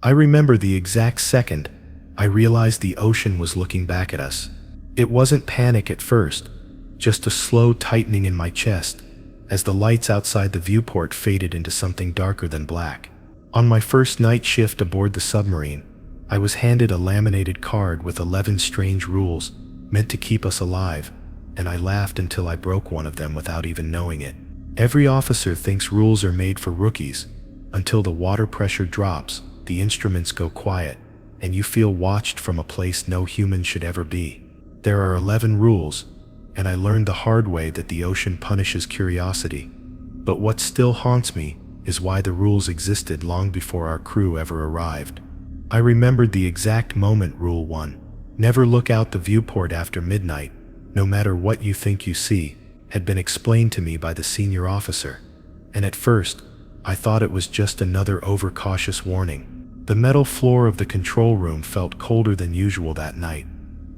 I remember the exact second I realized the ocean was looking back at us. It wasn't panic at first, just a slow tightening in my chest as the lights outside the viewport faded into something darker than black. On my first night shift aboard the submarine, I was handed a laminated card with 11 strange rules meant to keep us alive, and I laughed until I broke one of them without even knowing it. Every officer thinks rules are made for rookies, until the water pressure drops, the instruments go quiet, and you feel watched from a place no human should ever be. There are 11 rules, and I learned the hard way that the ocean punishes curiosity. But what still haunts me is why the rules existed long before our crew ever arrived. I remembered the exact moment Rule 1, never look out the viewport after midnight, no matter what you think you see, had been explained to me by the senior officer. And at first, I thought it was just another overcautious warning. The metal floor of the control room felt colder than usual that night,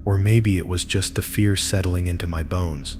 or maybe it was just the fear settling into my bones.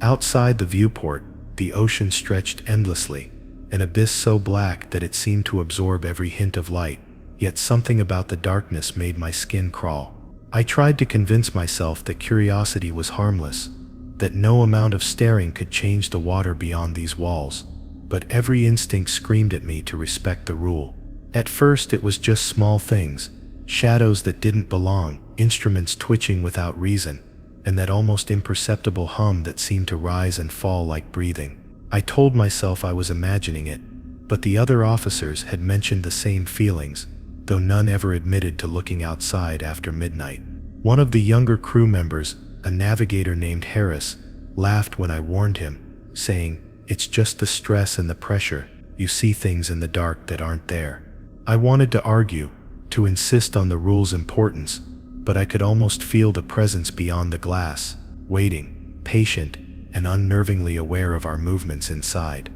Outside the viewport, the ocean stretched endlessly, an abyss so black that it seemed to absorb every hint of light, yet something about the darkness made my skin crawl. I tried to convince myself that curiosity was harmless, that no amount of staring could change the water beyond these walls, but every instinct screamed at me to respect the rule. At first it was just small things, shadows that didn't belong, instruments twitching without reason, and that almost imperceptible hum that seemed to rise and fall like breathing. I told myself I was imagining it, but the other officers had mentioned the same feelings, though none ever admitted to looking outside after midnight. One of the younger crew members, a navigator named Harris, laughed when I warned him, saying, "It's just the stress and the pressure. You see things in the dark that aren't there." I wanted to argue, to insist on the rule's importance, but I could almost feel the presence beyond the glass, waiting, patient, and unnervingly aware of our movements inside.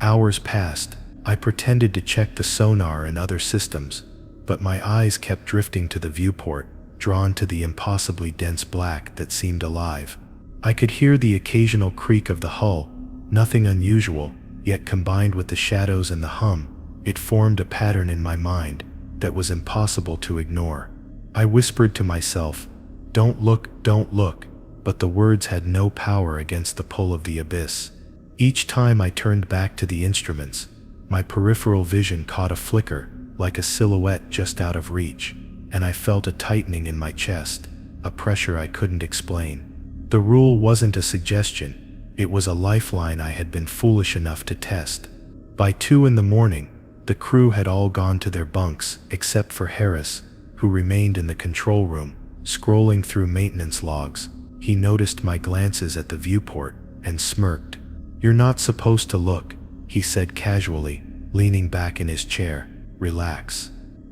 Hours passed. I pretended to check the sonar and other systems, but my eyes kept drifting to the viewport, drawn to the impossibly dense black that seemed alive. I could hear the occasional creak of the hull, nothing unusual, yet combined with the shadows and the hum, it formed a pattern in my mind that was impossible to ignore. I whispered to myself, don't look," but the words had no power against the pull of the abyss. Each time I turned back to the instruments, my peripheral vision caught a flicker, like a silhouette just out of reach, and I felt a tightening in my chest, a pressure I couldn't explain. The rule wasn't a suggestion, it was a lifeline I had been foolish enough to test. By 2 in the morning, the crew had all gone to their bunks, except for Harris, who remained in the control room, scrolling through maintenance logs. He noticed my glances at the viewport and smirked. "You're not supposed to look," he said casually, leaning back in his chair. "Relax.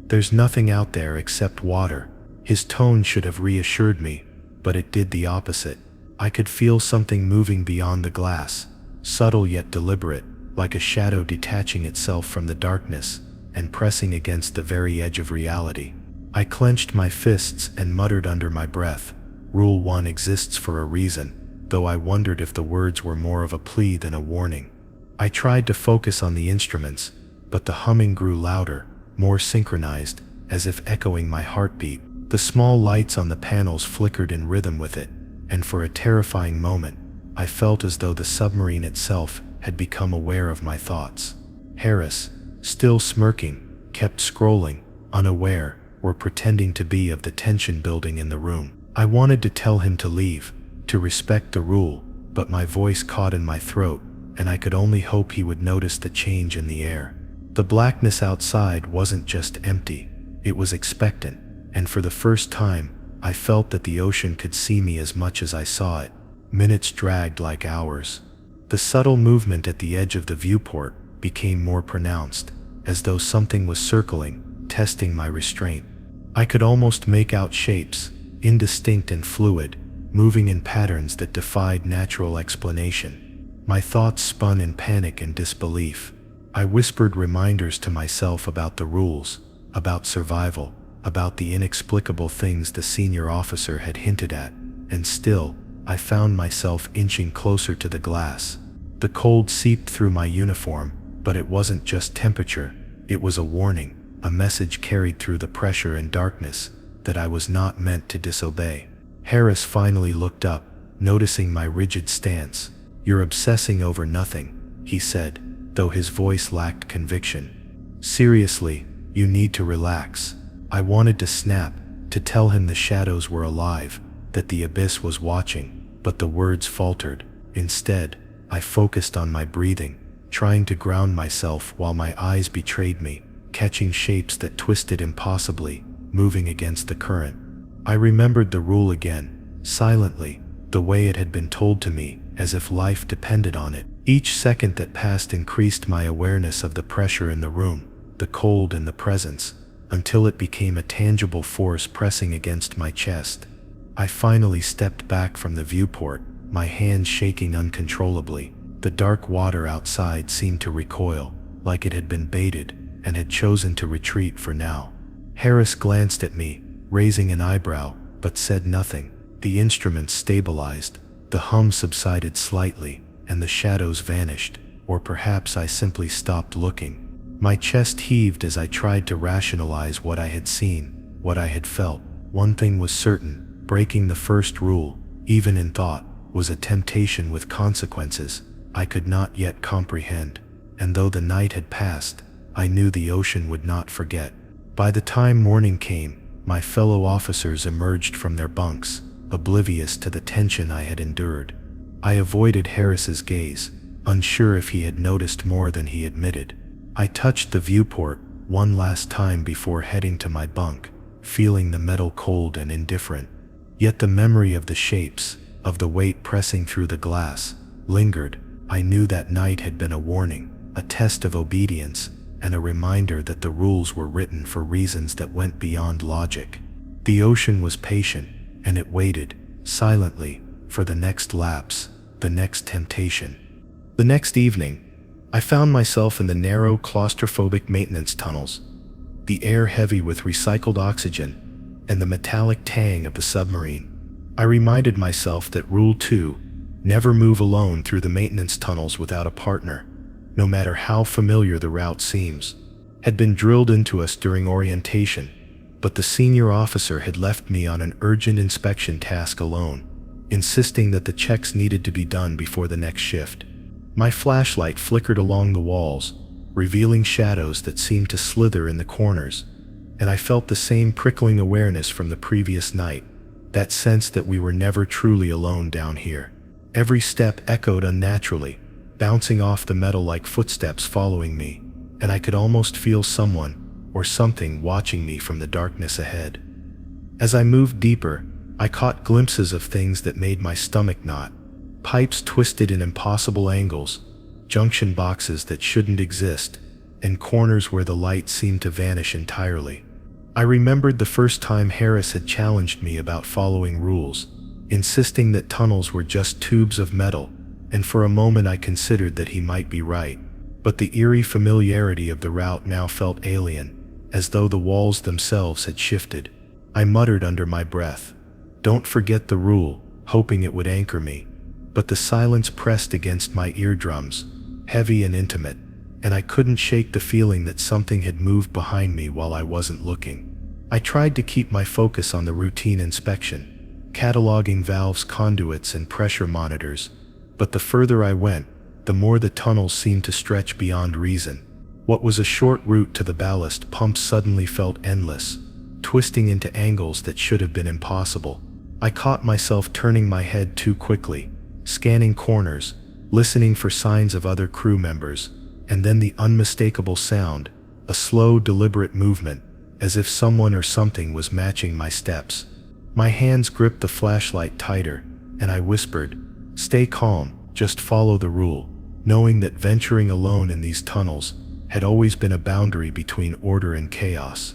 There's nothing out there except water." His tone should have reassured me, but it did the opposite. I could feel something moving beyond the glass, subtle yet deliberate, like a shadow detaching itself from the darkness and pressing against the very edge of reality. I clenched my fists and muttered under my breath, "Rule 1 exists for a reason," though I wondered if the words were more of a plea than a warning. I tried to focus on the instruments, but the humming grew louder, more synchronized, as if echoing my heartbeat. The small lights on the panels flickered in rhythm with it, and for a terrifying moment, I felt as though the submarine itself had become aware of my thoughts. Harris, still smirking, kept scrolling, unaware, or pretending to be of the tension building in the room. I wanted to tell him to leave, to respect the rule, but my voice caught in my throat, and I could only hope he would notice the change in the air. The blackness outside wasn't just empty, it was expectant, and for the first time, I felt that the ocean could see me as much as I saw it. Minutes dragged like hours. The subtle movement at the edge of the viewport became more pronounced, as though something was circling, testing my restraint. I could almost make out shapes, indistinct and fluid, moving in patterns that defied natural explanation. My thoughts spun in panic and disbelief. I whispered reminders to myself about the rules, about survival, about the inexplicable things the senior officer had hinted at, and still, I found myself inching closer to the glass. The cold seeped through my uniform, but it wasn't just temperature, it was a warning, a message carried through the pressure and darkness that I was not meant to disobey. Harris finally looked up, noticing my rigid stance. "You're obsessing over nothing," he said, though his voice lacked conviction. "Seriously, you need to relax." I wanted to snap, to tell him the shadows were alive, that the abyss was watching, but the words faltered. Instead, I focused on my breathing, trying to ground myself while my eyes betrayed me, catching shapes that twisted impossibly, moving against the current. I remembered the rule again, silently, the way it had been told to me, as if life depended on it. Each second that passed increased my awareness of the pressure in the room, the cold and the presence, until it became a tangible force pressing against my chest. I finally stepped back from the viewport, my hands shaking uncontrollably. The dark water outside seemed to recoil, like it had been baited, and had chosen to retreat for now. Harris glanced at me, raising an eyebrow, but said nothing. The instruments stabilized, the hum subsided slightly, and the shadows vanished, or perhaps I simply stopped looking. My chest heaved as I tried to rationalize what I had seen, what I had felt. One thing was certain, breaking the first rule, even in thought, was a temptation with consequences I could not yet comprehend, and though the night had passed, I knew the ocean would not forget. By the time morning came, my fellow officers emerged from their bunks, oblivious to the tension I had endured. I avoided Harris's gaze, unsure if he had noticed more than he admitted. I touched the viewport one last time before heading to my bunk, feeling the metal cold and indifferent. Yet the memory of the shapes, of the weight pressing through the glass, lingered. I knew that night had been a warning, a test of obedience, and a reminder that the rules were written for reasons that went beyond logic. The ocean was patient, and it waited, silently, for the next lapse, the next temptation. The next evening, I found myself in the narrow, claustrophobic maintenance tunnels, the air heavy with recycled oxygen, and the metallic tang of the submarine. I reminded myself that Rule 2, never move alone through the maintenance tunnels without a partner, no matter how familiar the route seems, had been drilled into us during orientation, but the senior officer had left me on an urgent inspection task alone, insisting that the checks needed to be done before the next shift. My flashlight flickered along the walls, revealing shadows that seemed to slither in the corners, and I felt the same prickling awareness from the previous night, that sense that we were never truly alone down here. Every step echoed unnaturally, bouncing off the metal like footsteps following me, and I could almost feel someone, or something, watching me from the darkness ahead. As I moved deeper, I caught glimpses of things that made my stomach knot. Pipes twisted in impossible angles, junction boxes that shouldn't exist, and corners where the light seemed to vanish entirely. I remembered the first time Harris had challenged me about following rules, insisting that tunnels were just tubes of metal, and for a moment I considered that he might be right. But the eerie familiarity of the route now felt alien, as though the walls themselves had shifted. I muttered under my breath, "Don't forget the rule," hoping it would anchor me. But the silence pressed against my eardrums, heavy and intimate, and I couldn't shake the feeling that something had moved behind me while I wasn't looking. I tried to keep my focus on the routine inspection, cataloging valves, conduits, and pressure monitors, but the further I went, the more the tunnels seemed to stretch beyond reason. What was a short route to the ballast pumps suddenly felt endless, twisting into angles that should have been impossible. I caught myself turning my head too quickly, scanning corners, listening for signs of other crew members, and then the unmistakable sound, a slow, deliberate movement, as if someone or something was matching my steps. My hands gripped the flashlight tighter, and I whispered, "Stay calm, just follow the rule," knowing that venturing alone in these tunnels had always been a boundary between order and chaos.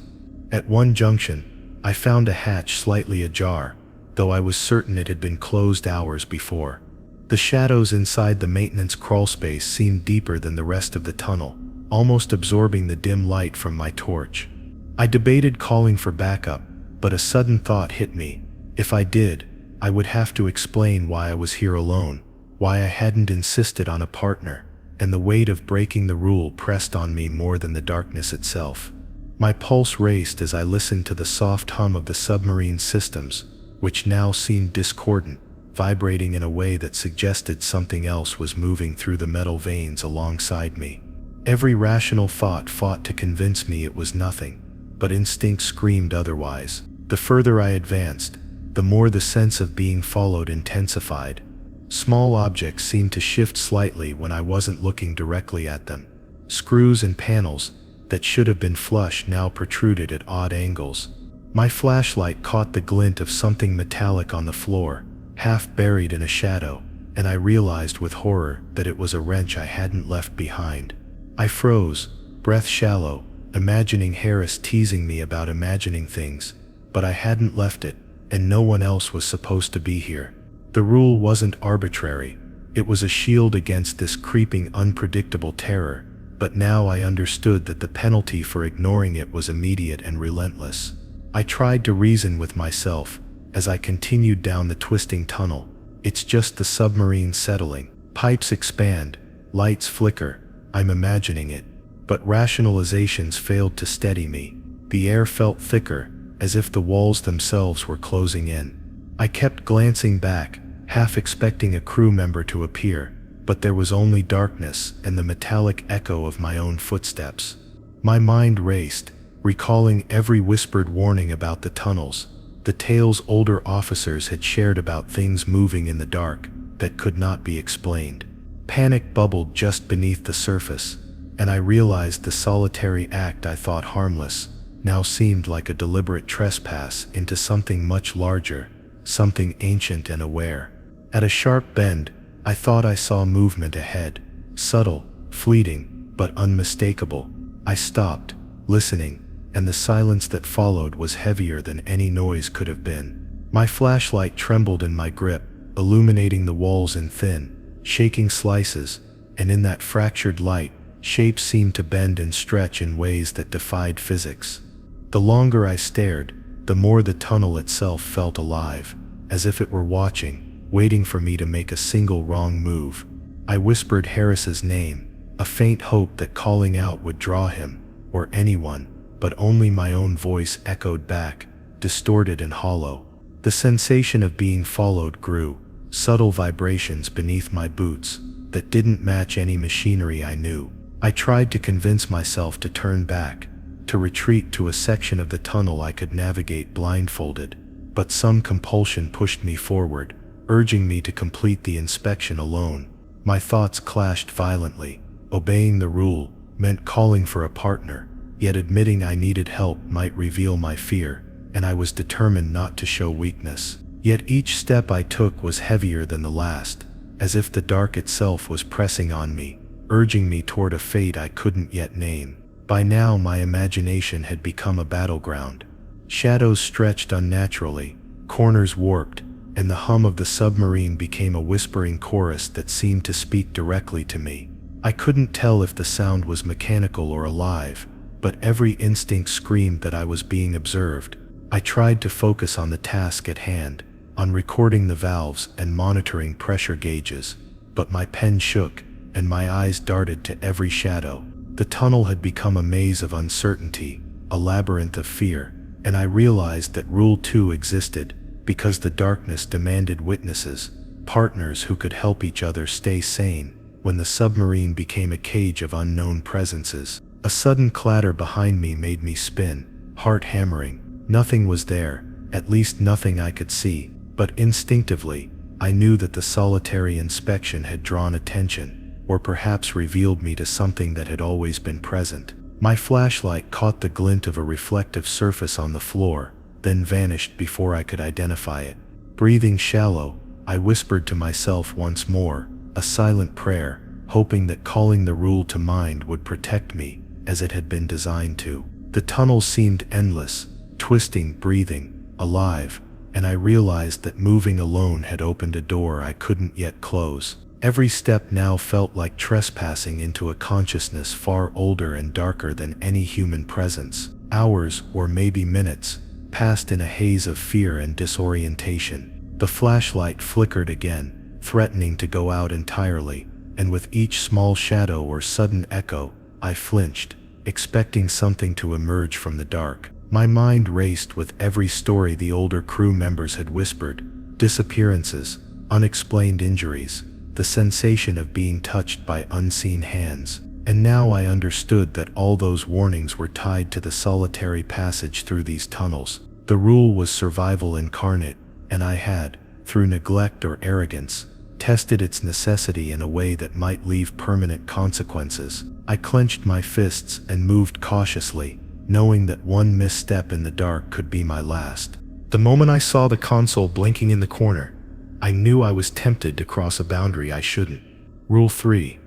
At one junction, I found a hatch slightly ajar, though I was certain it had been closed hours before. The shadows inside the maintenance crawlspace seemed deeper than the rest of the tunnel, almost absorbing the dim light from my torch. I debated calling for backup, but a sudden thought hit me. If I did, I would have to explain why I was here alone, why I hadn't insisted on a partner, and the weight of breaking the rule pressed on me more than the darkness itself. My pulse raced as I listened to the soft hum of the submarine systems, which now seemed discordant, vibrating in a way that suggested something else was moving through the metal veins alongside me. Every rational thought fought to convince me it was nothing, but instinct screamed otherwise. The further I advanced, the more the sense of being followed intensified. Small objects seemed to shift slightly when I wasn't looking directly at them. Screws and panels that should have been flush now protruded at odd angles. My flashlight caught the glint of something metallic on the floor, half buried in a shadow, and I realized with horror that it was a wrench I hadn't left behind. I froze, breath shallow, imagining Harris teasing me about imagining things, but I hadn't left it, and no one else was supposed to be here. The rule wasn't arbitrary, it was a shield against this creeping, unpredictable terror, but now I understood that the penalty for ignoring it was immediate and relentless. I tried to reason with myself as I continued down the twisting tunnel. It's just the submarine settling. Pipes expand, lights flicker, I'm imagining it. But rationalizations failed to steady me. The air felt thicker, as if the walls themselves were closing in. I kept glancing back, half expecting a crew member to appear, but there was only darkness and the metallic echo of my own footsteps. My mind raced, recalling every whispered warning about the tunnels, the tales older officers had shared about things moving in the dark that could not be explained. Panic bubbled just beneath the surface, and I realized the solitary act I thought harmless now seemed like a deliberate trespass into something much larger, something ancient and aware. At a sharp bend, I thought I saw movement ahead, subtle, fleeting, but unmistakable. I stopped, listening, and the silence that followed was heavier than any noise could have been. My flashlight trembled in my grip, illuminating the walls in thin, shaking slices, and in that fractured light, shapes seemed to bend and stretch in ways that defied physics. The longer I stared, the more the tunnel itself felt alive, as if it were watching, waiting for me to make a single wrong move. I whispered Harris's name, a faint hope that calling out would draw him, or anyone, but only my own voice echoed back, distorted and hollow. The sensation of being followed grew, subtle vibrations beneath my boots that didn't match any machinery I knew. I tried to convince myself to turn back, to retreat to a section of the tunnel I could navigate blindfolded, but some compulsion pushed me forward, urging me to complete the inspection alone. My thoughts clashed violently. Obeying the rule meant calling for a partner, yet admitting I needed help might reveal my fear, and I was determined not to show weakness. Yet each step I took was heavier than the last, as if the dark itself was pressing on me, urging me toward a fate I couldn't yet name. By now my imagination had become a battleground. Shadows stretched unnaturally, corners warped, and the hum of the submarine became a whispering chorus that seemed to speak directly to me. I couldn't tell if the sound was mechanical or alive, but every instinct screamed that I was being observed. I tried to focus on the task at hand, on recording the valves and monitoring pressure gauges, but my pen shook, and my eyes darted to every shadow. The tunnel had become a maze of uncertainty, a labyrinth of fear, and I realized that Rule 2 existed because the darkness demanded witnesses, partners who could help each other stay sane when the submarine became a cage of unknown presences. A sudden clatter behind me made me spin, heart hammering. Nothing was there, at least nothing I could see, but instinctively, I knew that the solitary inspection had drawn attention, or perhaps revealed me to something that had always been present. My flashlight caught the glint of a reflective surface on the floor, then vanished before I could identify it. Breathing shallow, I whispered to myself once more, a silent prayer, hoping that calling the rule to mind would protect me, as it had been designed to. The tunnel seemed endless, twisting, breathing, alive, and I realized that moving alone had opened a door I couldn't yet close. Every step now felt like trespassing into a consciousness far older and darker than any human presence. Hours, or maybe minutes, passed in a haze of fear and disorientation. The flashlight flickered again, threatening to go out entirely, and with each small shadow or sudden echo, I flinched, expecting something to emerge from the dark. My mind raced with every story the older crew members had whispered: disappearances, unexplained injuries, the sensation of being touched by unseen hands. And now I understood that all those warnings were tied to the solitary passage through these tunnels. The rule was survival incarnate, and I had, through neglect or arrogance, tested its necessity in a way that might leave permanent consequences. I clenched my fists and moved cautiously, knowing that one misstep in the dark could be my last. The moment I saw the console blinking in the corner, I knew I was tempted to cross a boundary I shouldn't. Rule 3.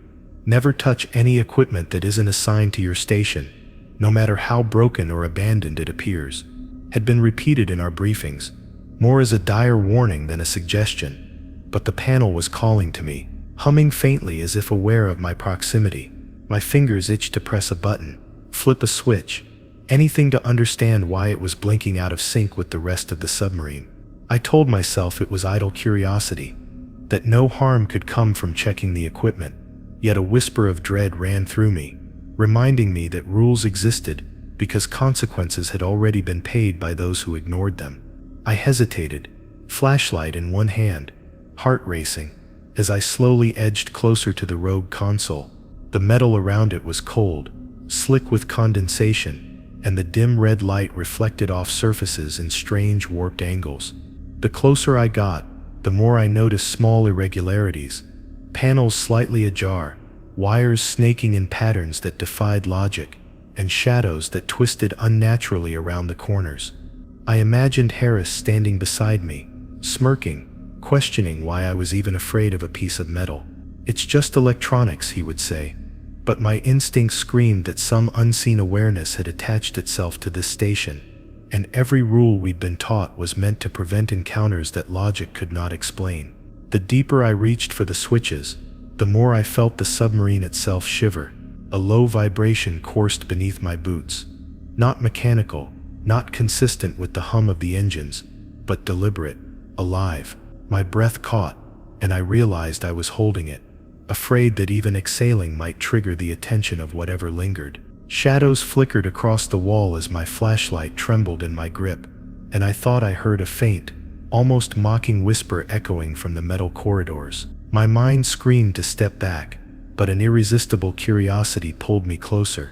Never touch any equipment that isn't assigned to your station, no matter how broken or abandoned it appears, had been repeated in our briefings, more as a dire warning than a suggestion. But the panel was calling to me, humming faintly as if aware of my proximity. My fingers itched to press a button, flip a switch, anything to understand why it was blinking out of sync with the rest of the submarine. I told myself it was idle curiosity, that no harm could come from checking the equipment, yet a whisper of dread ran through me, reminding me that rules existed because consequences had already been paid by those who ignored them. I hesitated, flashlight in one hand, heart racing, as I slowly edged closer to the rogue console. The metal around it was cold, slick with condensation, and the dim red light reflected off surfaces in strange warped angles. The closer I got, the more I noticed small irregularities, panels slightly ajar, wires snaking in patterns that defied logic, and shadows that twisted unnaturally around the corners. I imagined Harris standing beside me, smirking, questioning why I was even afraid of a piece of metal. "It's just electronics," he would say. But my instincts screamed that some unseen awareness had attached itself to this station, and every rule we'd been taught was meant to prevent encounters that logic could not explain. The deeper I reached for the switches, the more I felt the submarine itself shiver. A low vibration coursed beneath my boots. Not mechanical, not consistent with the hum of the engines, but deliberate, alive. My breath caught, and I realized I was holding it, afraid that even exhaling might trigger the attention of whatever lingered. Shadows flickered across the wall as my flashlight trembled in my grip, and I thought I heard a faint, almost mocking whisper echoing from the metal corridors. My mind screamed to step back, but an irresistible curiosity pulled me closer,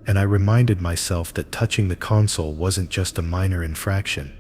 and I reminded myself that touching the console wasn't just a minor infraction.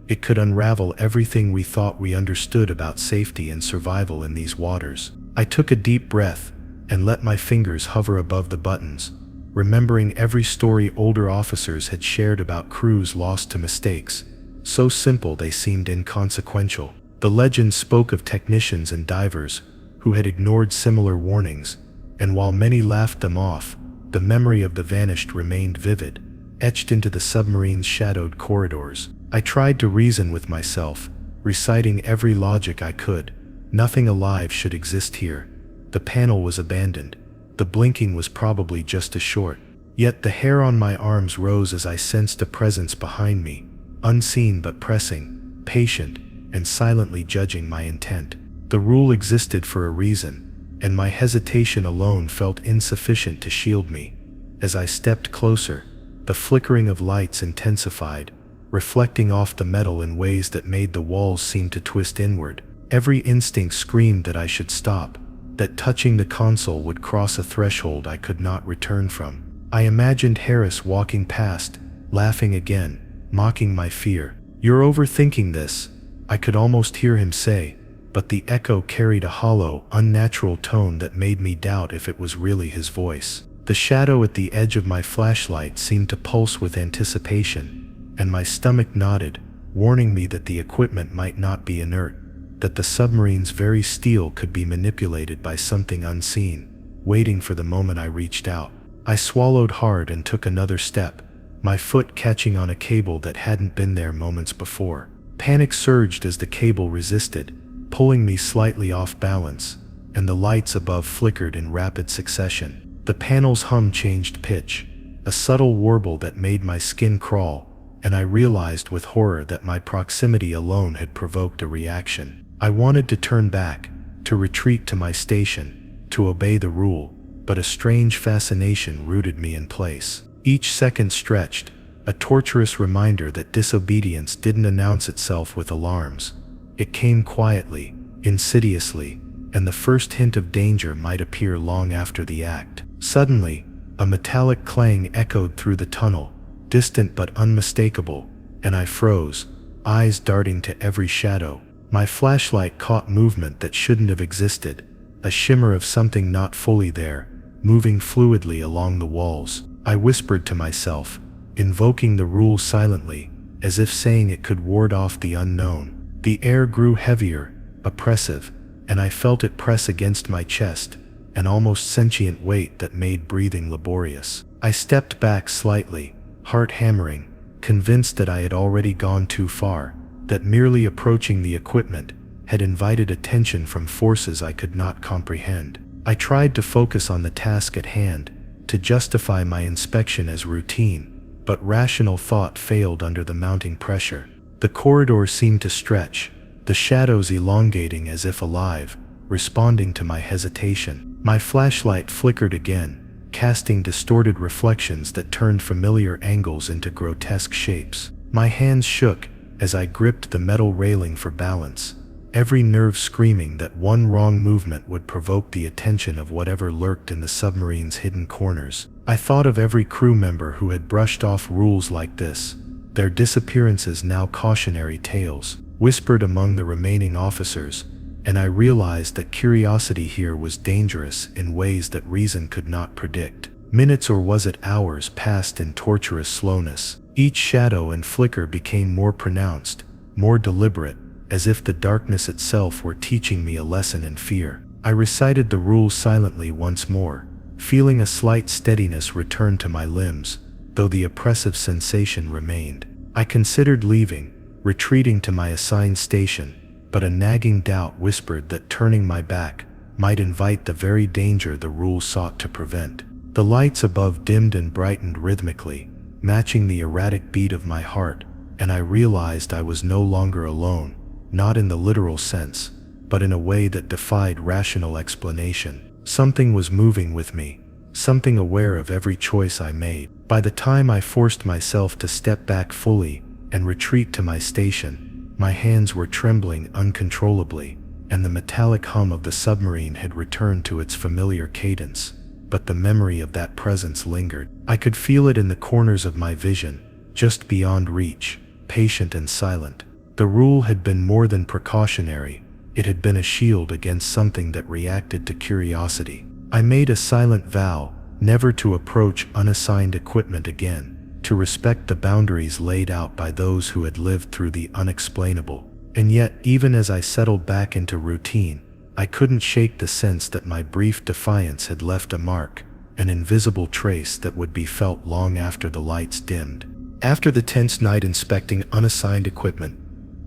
It could unravel everything we thought we understood about safety and survival in these waters. I took a deep breath and let my fingers hover above the buttons, remembering every story older officers had shared about crews lost to mistakes, so simple they seemed inconsequential. The legends spoke of technicians and divers who had ignored similar warnings, and while many laughed them off, the memory of the vanished remained vivid, etched into the submarine's shadowed corridors. I tried to reason with myself, reciting every logic I could. Nothing alive should exist here. The panel was abandoned. The blinking was probably just a short. Yet the hair on my arms rose as I sensed a presence behind me, unseen but pressing, patient, and silently judging my intent. The rule existed for a reason, and my hesitation alone felt insufficient to shield me. As I stepped closer, the flickering of lights intensified, reflecting off the metal in ways that made the walls seem to twist inward. Every instinct screamed that I should stop, that touching the console would cross a threshold I could not return from. I imagined Harris walking past, laughing again, mocking my fear. "You're overthinking this," I could almost hear him say, but the echo carried a hollow, unnatural tone that made me doubt if it was really his voice. The shadow at the edge of my flashlight seemed to pulse with anticipation, and my stomach nodded, warning me that the equipment might not be inert, that the submarine's very steel could be manipulated by something unseen, waiting for the moment I reached out. I swallowed hard and took another step, my foot catching on a cable that hadn't been there moments before. Panic surged as the cable resisted, pulling me slightly off balance, and the lights above flickered in rapid succession. The panel's hum changed pitch, a subtle warble that made my skin crawl, and I realized with horror that my proximity alone had provoked a reaction. I wanted to turn back, to retreat to my station, to obey the rule, but a strange fascination rooted me in place. Each second stretched, a torturous reminder that disobedience didn't announce itself with alarms. It came quietly, insidiously, and the first hint of danger might appear long after the act. Suddenly, a metallic clang echoed through the tunnel, distant but unmistakable, and I froze, eyes darting to every shadow. My flashlight caught movement that shouldn't have existed, a shimmer of something not fully there, moving fluidly along the walls. I whispered to myself, invoking the rule silently, as if saying it could ward off the unknown. The air grew heavier, oppressive, and I felt it press against my chest, an almost sentient weight that made breathing laborious. I stepped back slightly, heart hammering, convinced that I had already gone too far, that merely approaching the equipment had invited attention from forces I could not comprehend. I tried to focus on the task at hand, to justify my inspection as routine, but rational thought failed under the mounting pressure. The corridor seemed to stretch, the shadows elongating as if alive, responding to my hesitation. My flashlight flickered again, casting distorted reflections that turned familiar angles into grotesque shapes. My hands shook as I gripped the metal railing for balance, every nerve screaming that one wrong movement would provoke the attention of whatever lurked in the submarine's hidden corners. I thought of every crew member who had brushed off rules like this, their disappearances now cautionary tales, whispered among the remaining officers, and I realized that curiosity here was dangerous in ways that reason could not predict. Minutes, or was it hours, passed in torturous slowness. Each shadow and flicker became more pronounced, more deliberate, as if the darkness itself were teaching me a lesson in fear. I recited the rules silently once more, feeling a slight steadiness return to my limbs, though the oppressive sensation remained. I considered leaving, retreating to my assigned station, but a nagging doubt whispered that turning my back might invite the very danger the rules sought to prevent. The lights above dimmed and brightened rhythmically, matching the erratic beat of my heart, and I realized I was no longer alone. Not in the literal sense, but in a way that defied rational explanation. Something was moving with me, something aware of every choice I made. By the time I forced myself to step back fully and retreat to my station, my hands were trembling uncontrollably, and the metallic hum of the submarine had returned to its familiar cadence. But the memory of that presence lingered. I could feel it in the corners of my vision, just beyond reach, patient and silent. The rule had been more than precautionary, it had been a shield against something that reacted to curiosity. I made a silent vow, never to approach unassigned equipment again, to respect the boundaries laid out by those who had lived through the unexplainable. And yet, even as I settled back into routine, I couldn't shake the sense that my brief defiance had left a mark, an invisible trace that would be felt long after the lights dimmed. After the tense night inspecting unassigned equipment,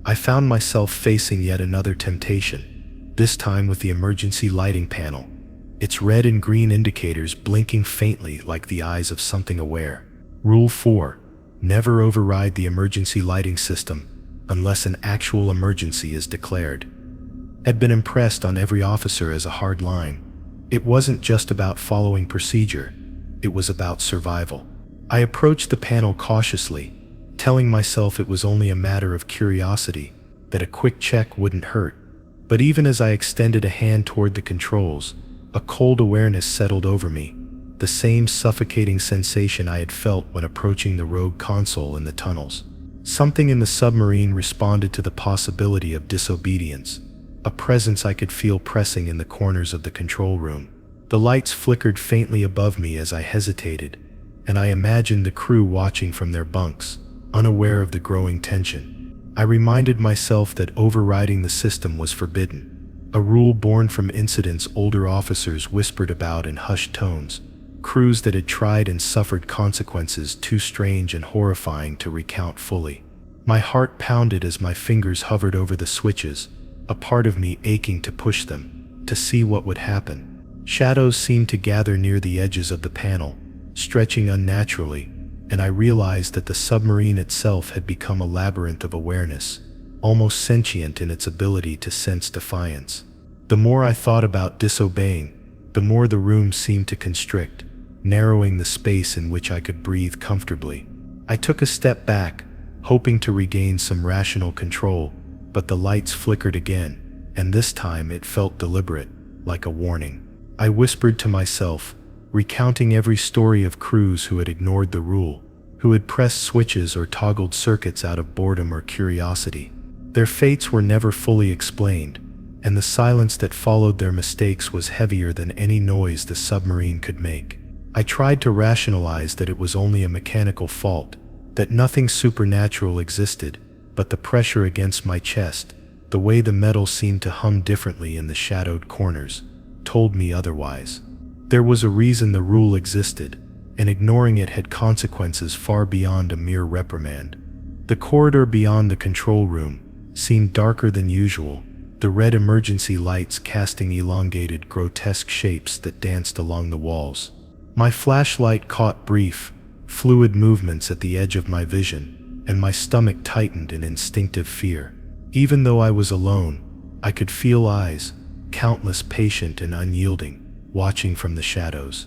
I found myself facing yet another temptation, this time with the emergency lighting panel, its red and green indicators blinking faintly like the eyes of something aware. Rule 4. Never override the emergency lighting system unless an actual emergency is declared. Had been impressed on every officer as a hard line. It wasn't just about following procedure, it was about survival. I approached the panel cautiously, telling myself it was only a matter of curiosity, that a quick check wouldn't hurt. But even as I extended a hand toward the controls, a cold awareness settled over me, the same suffocating sensation I had felt when approaching the rogue console in the tunnels. Something in the submarine responded to the possibility of disobedience, a presence I could feel pressing in the corners of the control room. The lights flickered faintly above me as I hesitated, and I imagined the crew watching from their bunks, unaware of the growing tension. I reminded myself that overriding the system was forbidden, a rule born from incidents older officers whispered about in hushed tones, crews that had tried and suffered consequences too strange and horrifying to recount fully. My heart pounded as my fingers hovered over the switches, a part of me aching to push them, to see what would happen. Shadows seemed to gather near the edges of the panel, stretching unnaturally, and I realized that the submarine itself had become a labyrinth of awareness, almost sentient in its ability to sense defiance. The more I thought about disobeying, the more the room seemed to constrict, narrowing the space in which I could breathe comfortably. I took a step back, hoping to regain some rational control, but the lights flickered again, and this time it felt deliberate, like a warning. I whispered to myself, recounting every story of crews who had ignored the rule, who had pressed switches or toggled circuits out of boredom or curiosity. Their fates were never fully explained, and the silence that followed their mistakes was heavier than any noise the submarine could make. I tried to rationalize that it was only a mechanical fault, that nothing supernatural existed, but the pressure against my chest, the way the metal seemed to hum differently in the shadowed corners, told me otherwise. There was a reason the rule existed, and ignoring it had consequences far beyond a mere reprimand. The corridor beyond the control room seemed darker than usual, the red emergency lights casting elongated, grotesque shapes that danced along the walls. My flashlight caught brief, fluid movements at the edge of my vision, and my stomach tightened in instinctive fear. Even though I was alone, I could feel eyes, countless, patient and unyielding, watching from the shadows.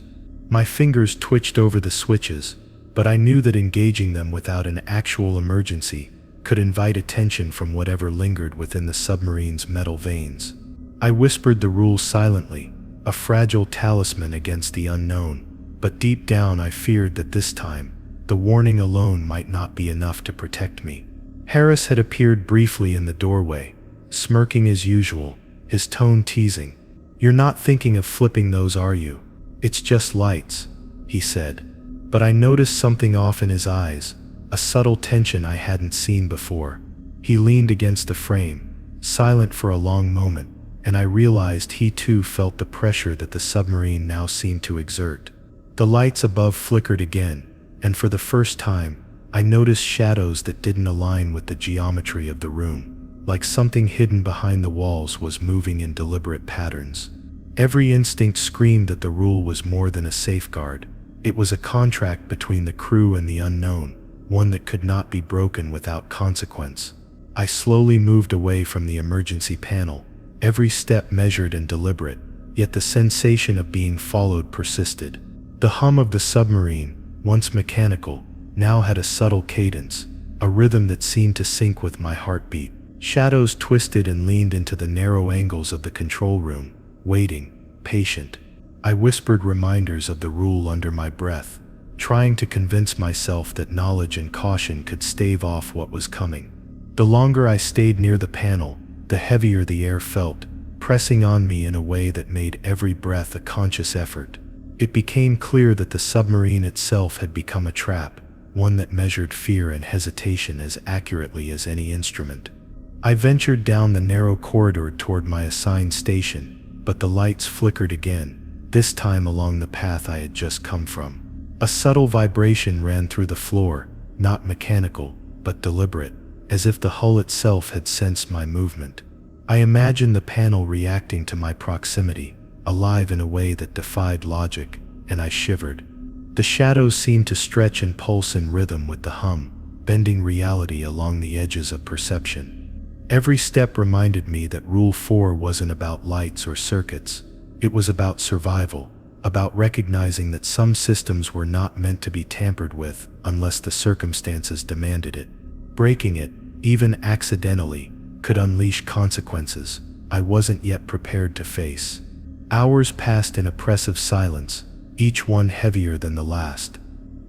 My fingers twitched over the switches, but I knew that engaging them without an actual emergency could invite attention from whatever lingered within the submarine's metal veins. I whispered the rules silently, a fragile talisman against the unknown, but deep down I feared that this time, the warning alone might not be enough to protect me. Harris had appeared briefly in the doorway, smirking as usual, his tone teasing. "You're not thinking of flipping those, are you? It's just lights," he said. But I noticed something off in his eyes, a subtle tension I hadn't seen before. He leaned against the frame, silent for a long moment, and I realized he too felt the pressure that the submarine now seemed to exert. The lights above flickered again, and for the first time, I noticed shadows that didn't align with the geometry of the room, like something hidden behind the walls was moving in deliberate patterns. Every instinct screamed that the rule was more than a safeguard. It was a contract between the crew and the unknown, one that could not be broken without consequence. I slowly moved away from the emergency panel, every step measured and deliberate, yet the sensation of being followed persisted. The hum of the submarine, once mechanical, now had a subtle cadence, a rhythm that seemed to sync with my heartbeat. Shadows twisted and leaned into the narrow angles of the control room, waiting, patient. I whispered reminders of the rule under my breath, trying to convince myself that knowledge and caution could stave off what was coming. The longer I stayed near the panel, the heavier the air felt, pressing on me in a way that made every breath a conscious effort. It became clear that the submarine itself had become a trap, one that measured fear and hesitation as accurately as any instrument. I ventured down the narrow corridor toward my assigned station, but the lights flickered again, this time along the path I had just come from. A subtle vibration ran through the floor, not mechanical, but deliberate, as if the hull itself had sensed my movement. I imagined the panel reacting to my proximity, alive in a way that defied logic, and I shivered. The shadows seemed to stretch and pulse in rhythm with the hum, bending reality along the edges of perception. Every step reminded me that Rule 4 wasn't about lights or circuits. It was about survival, about recognizing that some systems were not meant to be tampered with unless the circumstances demanded it. Breaking it, even accidentally, could unleash consequences I wasn't yet prepared to face. Hours passed in oppressive silence, each one heavier than the last.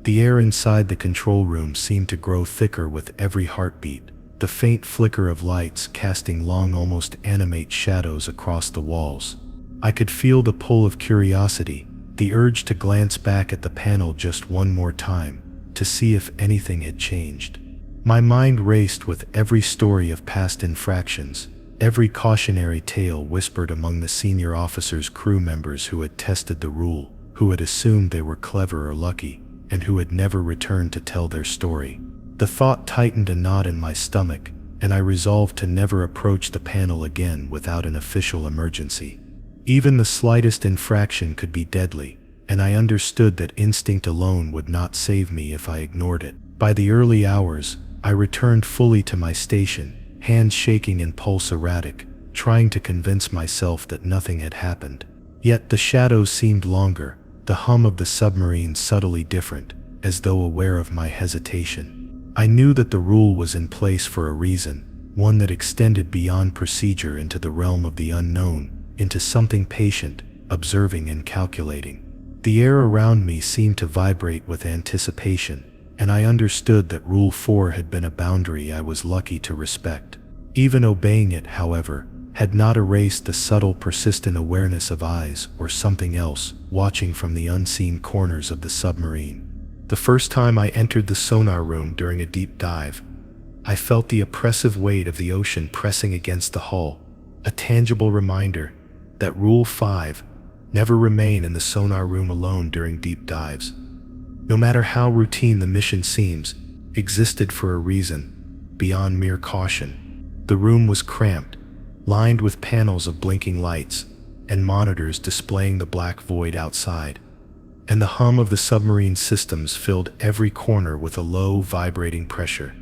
The air inside the control room seemed to grow thicker with every heartbeat, the faint flicker of lights casting long, almost animate shadows across the walls. I could feel the pull of curiosity, the urge to glance back at the panel just one more time, to see if anything had changed. My mind raced with every story of past infractions, every cautionary tale whispered among the senior officers' crew members who had tested the rule, who had assumed they were clever or lucky, and who had never returned to tell their story. The thought tightened a knot in my stomach, and I resolved to never approach the panel again without an official emergency. Even the slightest infraction could be deadly, and I understood that instinct alone would not save me if I ignored it. By the early hours, I returned fully to my station, hands shaking and pulse erratic, trying to convince myself that nothing had happened. Yet the shadows seemed longer, the hum of the submarine subtly different, as though aware of my hesitation. I knew that the rule was in place for a reason, one that extended beyond procedure into the realm of the unknown, into something patient, observing and calculating. The air around me seemed to vibrate with anticipation, and I understood that Rule 4 had been a boundary I was lucky to respect. Even obeying it, however, had not erased the subtle, persistent awareness of eyes or something else watching from the unseen corners of the submarine. The first time I entered the sonar room during a deep dive, I felt the oppressive weight of the ocean pressing against the hull, a tangible reminder that Rule 5, never remain in the sonar room alone during deep dives. No matter how routine the mission seems, existed for a reason, beyond mere caution. The room was cramped, lined with panels of blinking lights and monitors displaying the black void outside, and the hum of the submarine systems filled every corner with a low, vibrating pressure.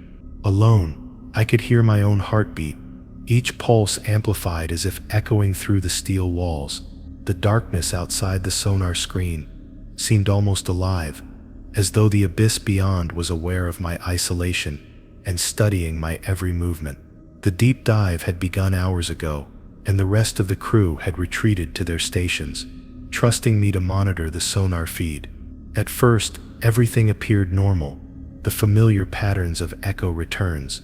Alone, I could hear my own heartbeat, each pulse amplified as if echoing through the steel walls. The darkness outside the sonar screen seemed almost alive, as though the abyss beyond was aware of my isolation and studying my every movement. The deep dive had begun hours ago, and the rest of the crew had retreated to their stations, trusting me to monitor the sonar feed. At first, everything appeared normal, the familiar patterns of echo returns,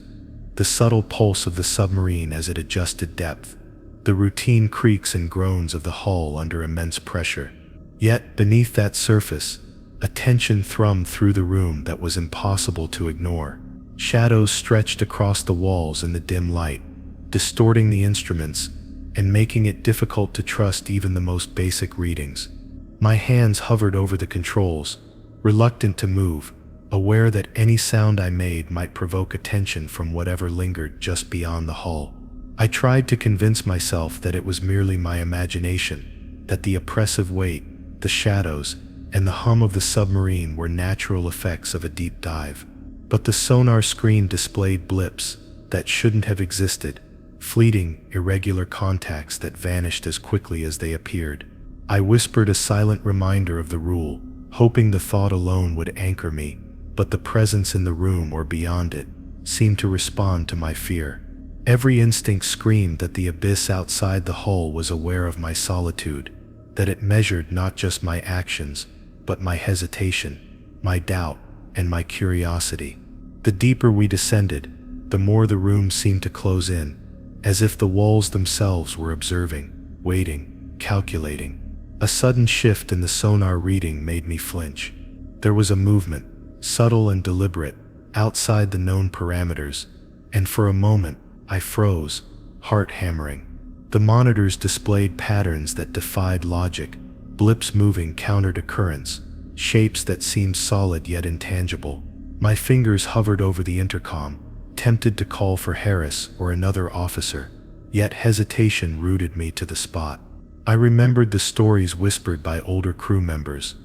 the subtle pulse of the submarine as it adjusted depth, the routine creaks and groans of the hull under immense pressure. Yet, beneath that surface, a tension thrummed through the room that was impossible to ignore. Shadows stretched across the walls in the dim light, distorting the instruments and making it difficult to trust even the most basic readings. My hands hovered over the controls, reluctant to move, aware that any sound I made might provoke attention from whatever lingered just beyond the hull. I tried to convince myself that it was merely my imagination, that the oppressive weight, the shadows, and the hum of the submarine were natural effects of a deep dive. But the sonar screen displayed blips that shouldn't have existed, fleeting, irregular contacts that vanished as quickly as they appeared. I whispered a silent reminder of the rule, hoping the thought alone would anchor me, but the presence in the room or beyond it seemed to respond to my fear. Every instinct screamed that the abyss outside the hull was aware of my solitude, that it measured not just my actions, but my hesitation, my doubt, and my curiosity. The deeper we descended, the more the room seemed to close in, as if the walls themselves were observing, waiting, calculating. A sudden shift in the sonar reading made me flinch. There was a movement, subtle and deliberate, outside the known parameters, and for a moment, I froze, heart hammering. The monitors displayed patterns that defied logic, blips moving counter to currents, shapes that seemed solid yet intangible. My fingers hovered over the intercom, tempted to call for Harris or another officer, yet hesitation rooted me to the spot. I remembered the stories whispered by older crew members,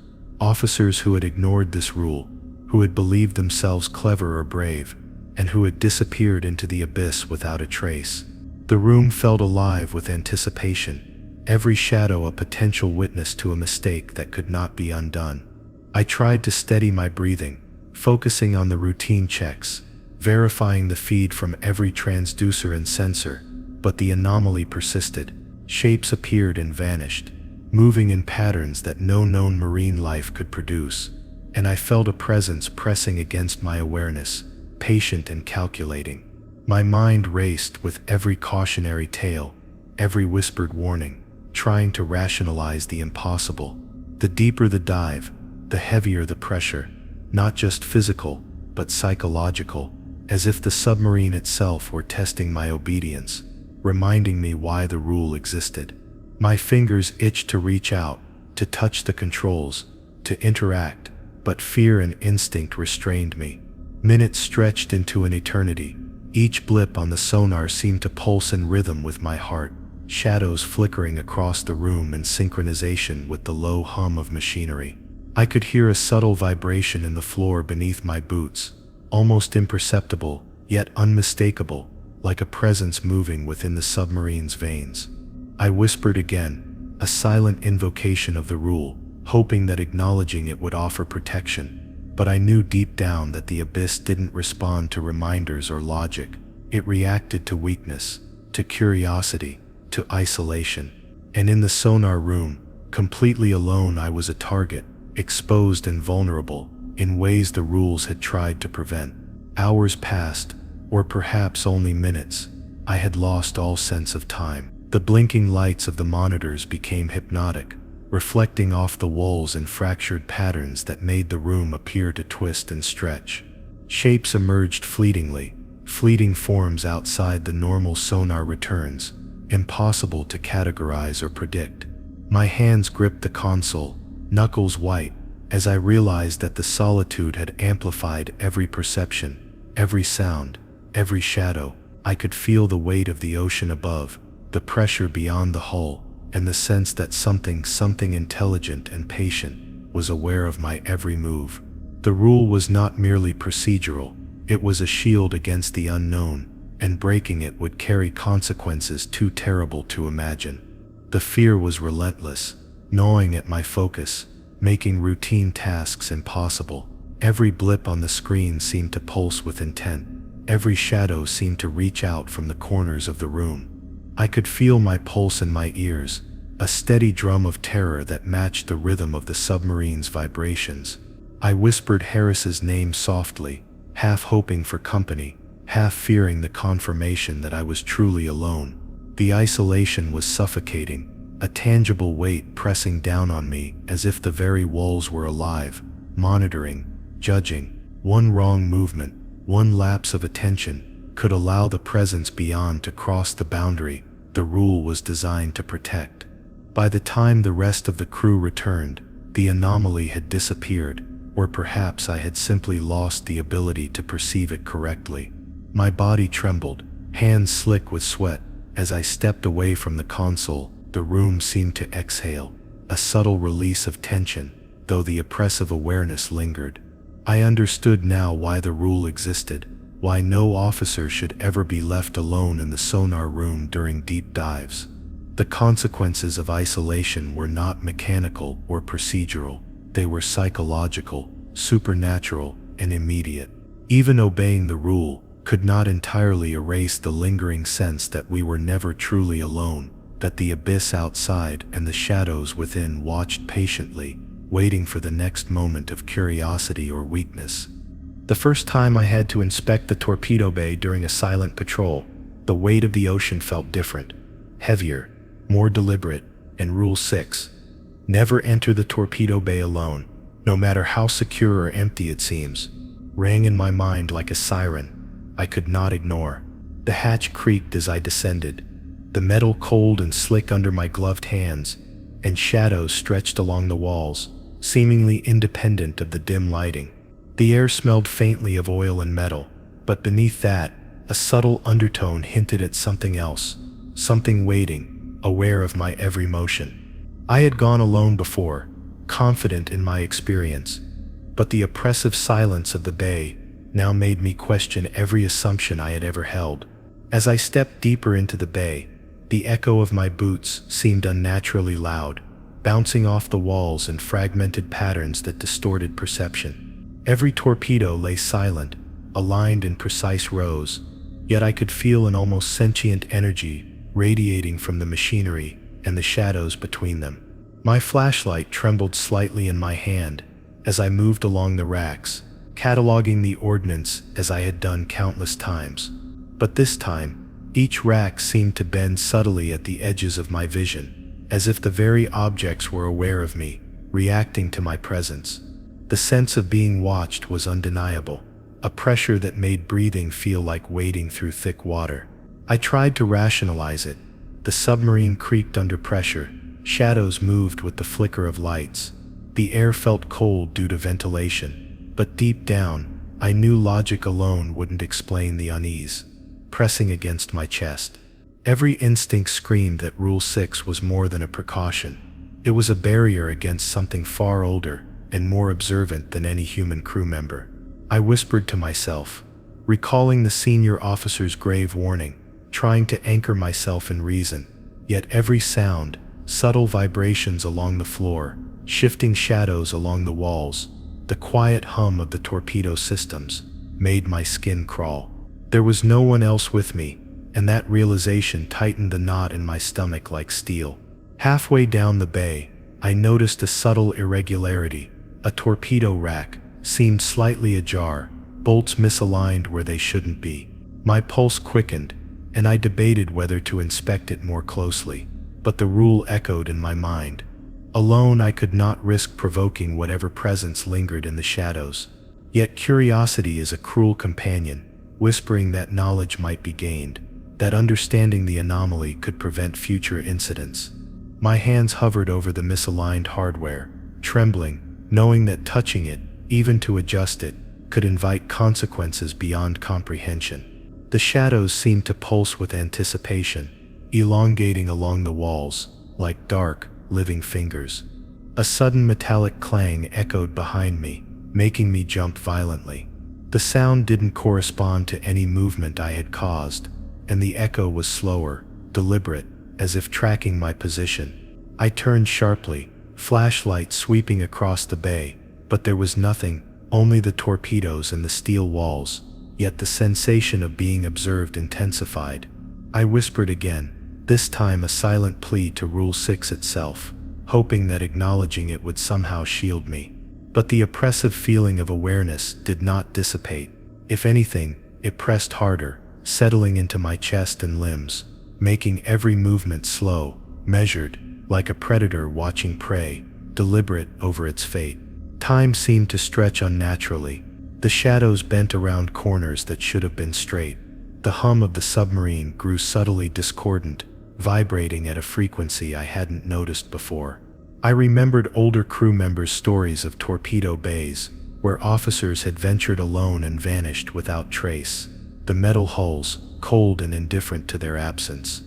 officers who had ignored this rule, who had believed themselves clever or brave, and who had disappeared into the abyss without a trace. The room felt alive with anticipation, every shadow a potential witness to a mistake that could not be undone. I tried to steady my breathing, focusing on the routine checks, verifying the feed from every transducer and sensor, but the anomaly persisted. Shapes appeared and vanished, moving in patterns that no known marine life could produce, and I felt a presence pressing against my awareness, patient and calculating. My mind raced with every cautionary tale, every whispered warning, trying to rationalize the impossible. The deeper the dive, the heavier the pressure, not just physical, but psychological, as if the submarine itself were testing my obedience, reminding me why the rule existed. My fingers itched to reach out, to touch the controls, to interact, but fear and instinct restrained me. Minutes stretched into an eternity. Each blip on the sonar seemed to pulse in rhythm with my heart, shadows flickering across the room in synchronization with the low hum of machinery. I could hear a subtle vibration in the floor beneath my boots, almost imperceptible, yet unmistakable, like a presence moving within the submarine's veins. I whispered again, a silent invocation of the rule, hoping that acknowledging it would offer protection. But I knew deep down that the abyss didn't respond to reminders or logic. It reacted to weakness, to curiosity, to isolation. And in the sonar room, completely alone, I was a target, exposed and vulnerable, in ways the rules had tried to prevent. Hours passed, or perhaps only minutes. I had lost all sense of time. The blinking lights of the monitors became hypnotic, reflecting off the walls in fractured patterns that made the room appear to twist and stretch. Shapes emerged fleetingly, fleeting forms outside the normal sonar returns, impossible to categorize or predict. My hands gripped the console, knuckles white, as I realized that the solitude had amplified every perception, every sound, every shadow. I could feel the weight of the ocean above, the pressure beyond the hull, and the sense that something intelligent and patient was aware of my every move. The rule was not merely procedural, it was a shield against the unknown, and breaking it would carry consequences too terrible to imagine. The fear was relentless, gnawing at my focus, making routine tasks impossible. Every blip on the screen seemed to pulse with intent. Every shadow seemed to reach out from the corners of the room. I could feel my pulse in my ears, a steady drum of terror that matched the rhythm of the submarine's vibrations. I whispered Harris's name softly, half hoping for company, half fearing the confirmation that I was truly alone. The isolation was suffocating, a tangible weight pressing down on me as if the very walls were alive, monitoring, judging. One wrong movement, one lapse of attention, could allow the presence beyond to cross the boundary the rule was designed to protect. By the time the rest of the crew returned, the anomaly had disappeared, or perhaps I had simply lost the ability to perceive it correctly. My body trembled, hands slick with sweat. As I stepped away from the console, the room seemed to exhale, a subtle release of tension, though the oppressive awareness lingered. I understood now why the rule existed, why no officer should ever be left alone in the sonar room during deep dives. The consequences of isolation were not mechanical or procedural, they were psychological, supernatural, and immediate. Even obeying the rule could not entirely erase the lingering sense that we were never truly alone, that the abyss outside and the shadows within watched patiently, waiting for the next moment of curiosity or weakness. The first time I had to inspect the torpedo bay during a silent patrol, the weight of the ocean felt different, heavier, more deliberate, and Rule 6, never enter the torpedo bay alone, no matter how secure or empty it seems, rang in my mind like a siren I could not ignore. The hatch creaked as I descended, the metal cold and slick under my gloved hands, and shadows stretched along the walls, seemingly independent of the dim lighting. The air smelled faintly of oil and metal, but beneath that, a subtle undertone hinted at something else, something waiting, aware of my every motion. I had gone alone before, confident in my experience, but the oppressive silence of the bay now made me question every assumption I had ever held. As I stepped deeper into the bay, the echo of my boots seemed unnaturally loud, bouncing off the walls in fragmented patterns that distorted perception. Every torpedo lay silent, aligned in precise rows, yet I could feel an almost sentient energy radiating from the machinery and the shadows between them. My flashlight trembled slightly in my hand as I moved along the racks, cataloging the ordnance as I had done countless times. But this time, each rack seemed to bend subtly at the edges of my vision, as if the very objects were aware of me, reacting to my presence. The sense of being watched was undeniable, a pressure that made breathing feel like wading through thick water. I tried to rationalize it. The submarine creaked under pressure, shadows moved with the flicker of lights. The air felt cold due to ventilation, but deep down, I knew logic alone wouldn't explain the unease, pressing against my chest. Every instinct screamed that Rule 6 was more than a precaution. It was a barrier against something far older and more observant than any human crew member. I whispered to myself, recalling the senior officer's grave warning, trying to anchor myself in reason. Yet every sound, subtle vibrations along the floor, shifting shadows along the walls. The quiet hum of the torpedo systems made my skin crawl. There was no one else with me, and that realization tightened the knot in my stomach like steel. Halfway down the bay, I noticed a subtle irregularity. A torpedo rack seemed slightly ajar, bolts misaligned where they shouldn't be. My pulse quickened, and I debated whether to inspect it more closely, but the rule echoed in my mind. Alone, I could not risk provoking whatever presence lingered in the shadows. Yet curiosity is a cruel companion, whispering that knowledge might be gained, that understanding the anomaly could prevent future incidents. My hands hovered over the misaligned hardware, trembling, knowing that touching it, even to adjust it, could invite consequences beyond comprehension. The shadows seemed to pulse with anticipation, elongating along the walls, like dark, living fingers. A sudden metallic clang echoed behind me, making me jump violently. The sound didn't correspond to any movement I had caused, and the echo was slower, deliberate, as if tracking my position. I turned sharply, flashlight sweeping across the bay, but there was nothing, only the torpedoes and the steel walls, yet the sensation of being observed intensified. I whispered again, this time a silent plea to Rule 6 itself, hoping that acknowledging it would somehow shield me. But the oppressive feeling of awareness did not dissipate. If anything, it pressed harder, settling into my chest and limbs, making every movement slow, measured, like a predator watching prey, deliberate over its fate. Time seemed to stretch unnaturally. The shadows bent around corners that should have been straight. The hum of the submarine grew subtly discordant, vibrating at a frequency I hadn't noticed before. I remembered older crew members' stories of torpedo bays, where officers had ventured alone and vanished without trace, the metal hulls, cold and indifferent to their absence.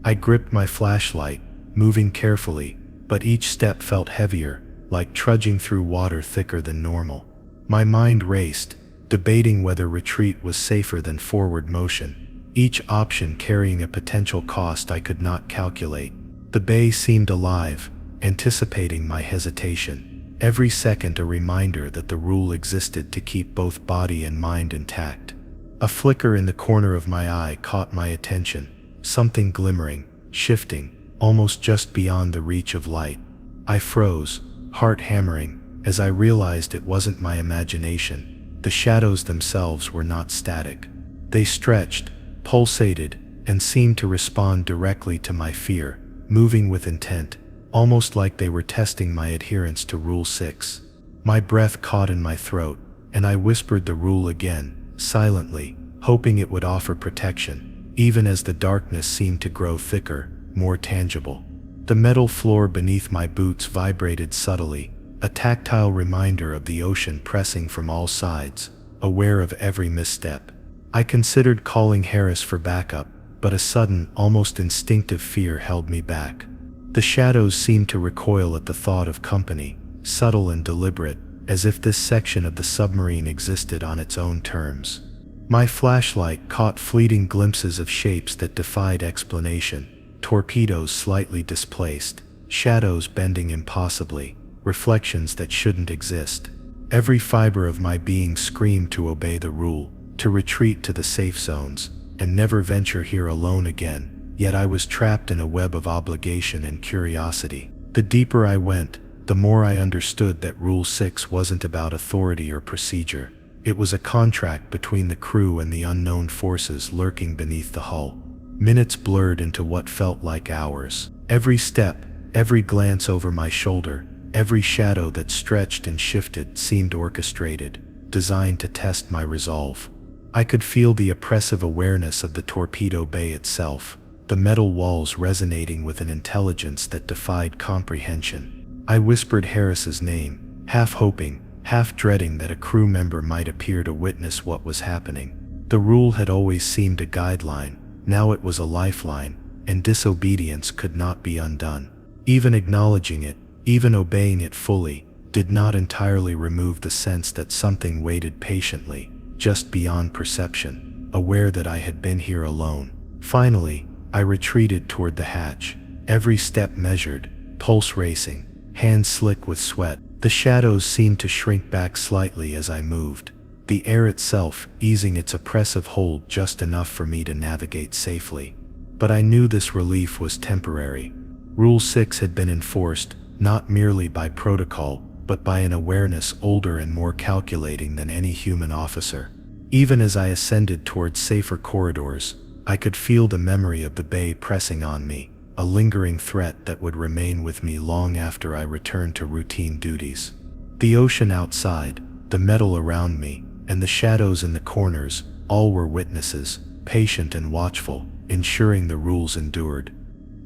I gripped my flashlight, moving carefully, but each step felt heavier, like trudging through water thicker than normal. My mind raced, debating whether retreat was safer than forward motion, each option carrying a potential cost I could not calculate. The bay seemed alive, anticipating my hesitation, every second a reminder that the rule existed to keep both body and mind intact. A flicker in the corner of my eye caught my attention, something glimmering, shifting, almost just beyond the reach of light. I froze, heart hammering, as I realized it wasn't my imagination. The shadows themselves were not static. They stretched, pulsated, and seemed to respond directly to my fear, moving with intent, almost like they were testing my adherence to Rule 6. My breath caught in my throat, and I whispered the rule again, silently, hoping it would offer protection, even as the darkness seemed to grow thicker, more tangible. The metal floor beneath my boots vibrated subtly, a tactile reminder of the ocean pressing from all sides, aware of every misstep. I considered calling Harris for backup, but a sudden, almost instinctive fear held me back. The shadows seemed to recoil at the thought of company, subtle and deliberate, as if this section of the submarine existed on its own terms. My flashlight caught fleeting glimpses of shapes that defied explanation, torpedoes slightly displaced, shadows bending impossibly, reflections that shouldn't exist. Every fiber of my being screamed to obey the rule, to retreat to the safe zones, and never venture here alone again, yet I was trapped in a web of obligation and curiosity. The deeper I went, the more I understood that Rule 6 wasn't about authority or procedure. It was a contract between the crew and the unknown forces lurking beneath the hull. Minutes blurred into what felt like hours. Every step, every glance over my shoulder, every shadow that stretched and shifted seemed orchestrated, designed to test my resolve. I could feel the oppressive awareness of the torpedo bay itself, the metal walls resonating with an intelligence that defied comprehension. I whispered Harris's name, half hoping, half dreading that a crew member might appear to witness what was happening. The rule had always seemed a guideline, now it was a lifeline, and disobedience could not be undone. Even acknowledging it, even obeying it fully, did not entirely remove the sense that something waited patiently, just beyond perception, aware that I had been here alone. Finally, I retreated toward the hatch, every step measured, pulse racing, hands slick with sweat. The shadows seemed to shrink back slightly as I moved, the air itself easing its oppressive hold just enough for me to navigate safely. But I knew this relief was temporary. Rule 6 had been enforced, not merely by protocol, but by an awareness older and more calculating than any human officer. Even as I ascended towards safer corridors, I could feel the memory of the bay pressing on me, a lingering threat that would remain with me long after I returned to routine duties. The ocean outside, the metal around me, and the shadows in the corners, all were witnesses, patient and watchful, ensuring the rules endured.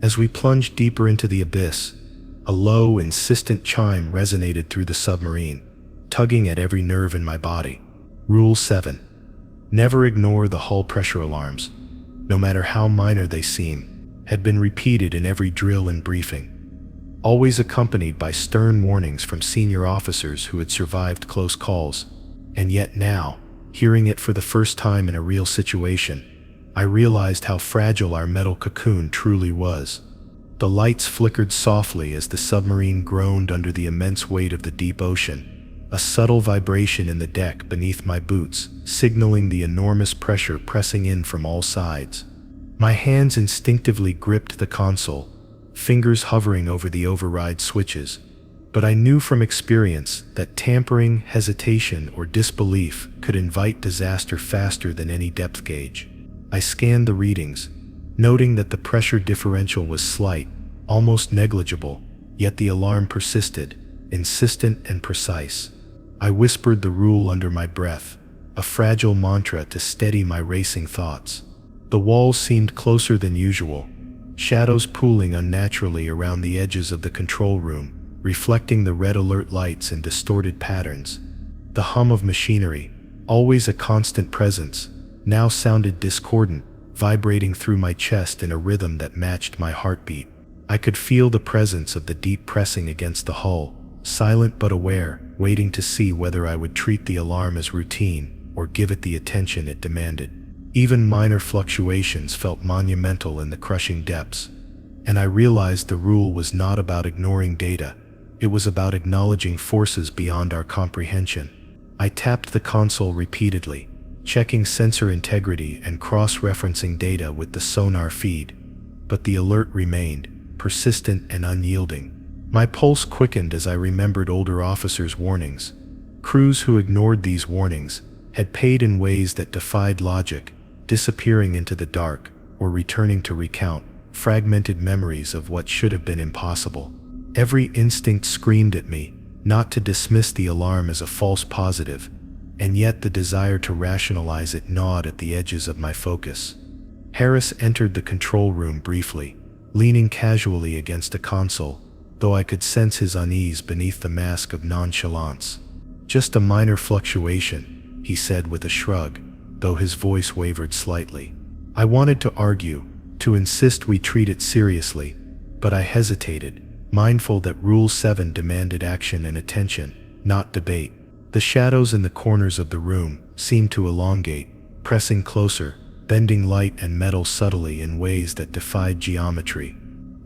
As we plunged deeper into the abyss, a low, insistent chime resonated through the submarine, tugging at every nerve in my body. Rule 7. Never ignore the hull pressure alarms, no matter how minor they seem, had been repeated in every drill and briefing, always accompanied by stern warnings from senior officers who had survived close calls. And yet now, hearing it for the first time in a real situation, I realized how fragile our metal cocoon truly was. The lights flickered softly as the submarine groaned under the immense weight of the deep ocean, a subtle vibration in the deck beneath my boots, signaling the enormous pressure pressing in from all sides. My hands instinctively gripped the console, fingers hovering over the override switches, but I knew from experience that tampering, hesitation, or disbelief could invite disaster faster than any depth gauge. I scanned the readings, noting that the pressure differential was slight, almost negligible, yet the alarm persisted, insistent and precise. I whispered the rule under my breath, a fragile mantra to steady my racing thoughts. The walls seemed closer than usual, shadows pooling unnaturally around the edges of the control room, reflecting the red alert lights in distorted patterns. The hum of machinery, always a constant presence, now sounded discordant, vibrating through my chest in a rhythm that matched my heartbeat. I could feel the presence of the deep pressing against the hull, silent but aware, waiting to see whether I would treat the alarm as routine or give it the attention it demanded. Even minor fluctuations felt monumental in the crushing depths, and I realized the rule was not about ignoring data. It was about acknowledging forces beyond our comprehension. I tapped the console repeatedly, checking sensor integrity and cross-referencing data with the sonar feed, but the alert remained, persistent and unyielding. My pulse quickened as I remembered older officers' warnings. Crews who ignored these warnings had paid in ways that defied logic, disappearing into the dark or returning to recount fragmented memories of what should have been impossible. Every instinct screamed at me not to dismiss the alarm as a false positive, and yet the desire to rationalize it gnawed at the edges of my focus. Harris entered the control room briefly, leaning casually against a console, though I could sense his unease beneath the mask of nonchalance. "Just a minor fluctuation," he said with a shrug, though his voice wavered slightly. I wanted to argue, to insist we treat it seriously, but I hesitated, mindful that Rule 7 demanded action and attention, not debate. The shadows in the corners of the room seemed to elongate, pressing closer, bending light and metal subtly in ways that defied geometry.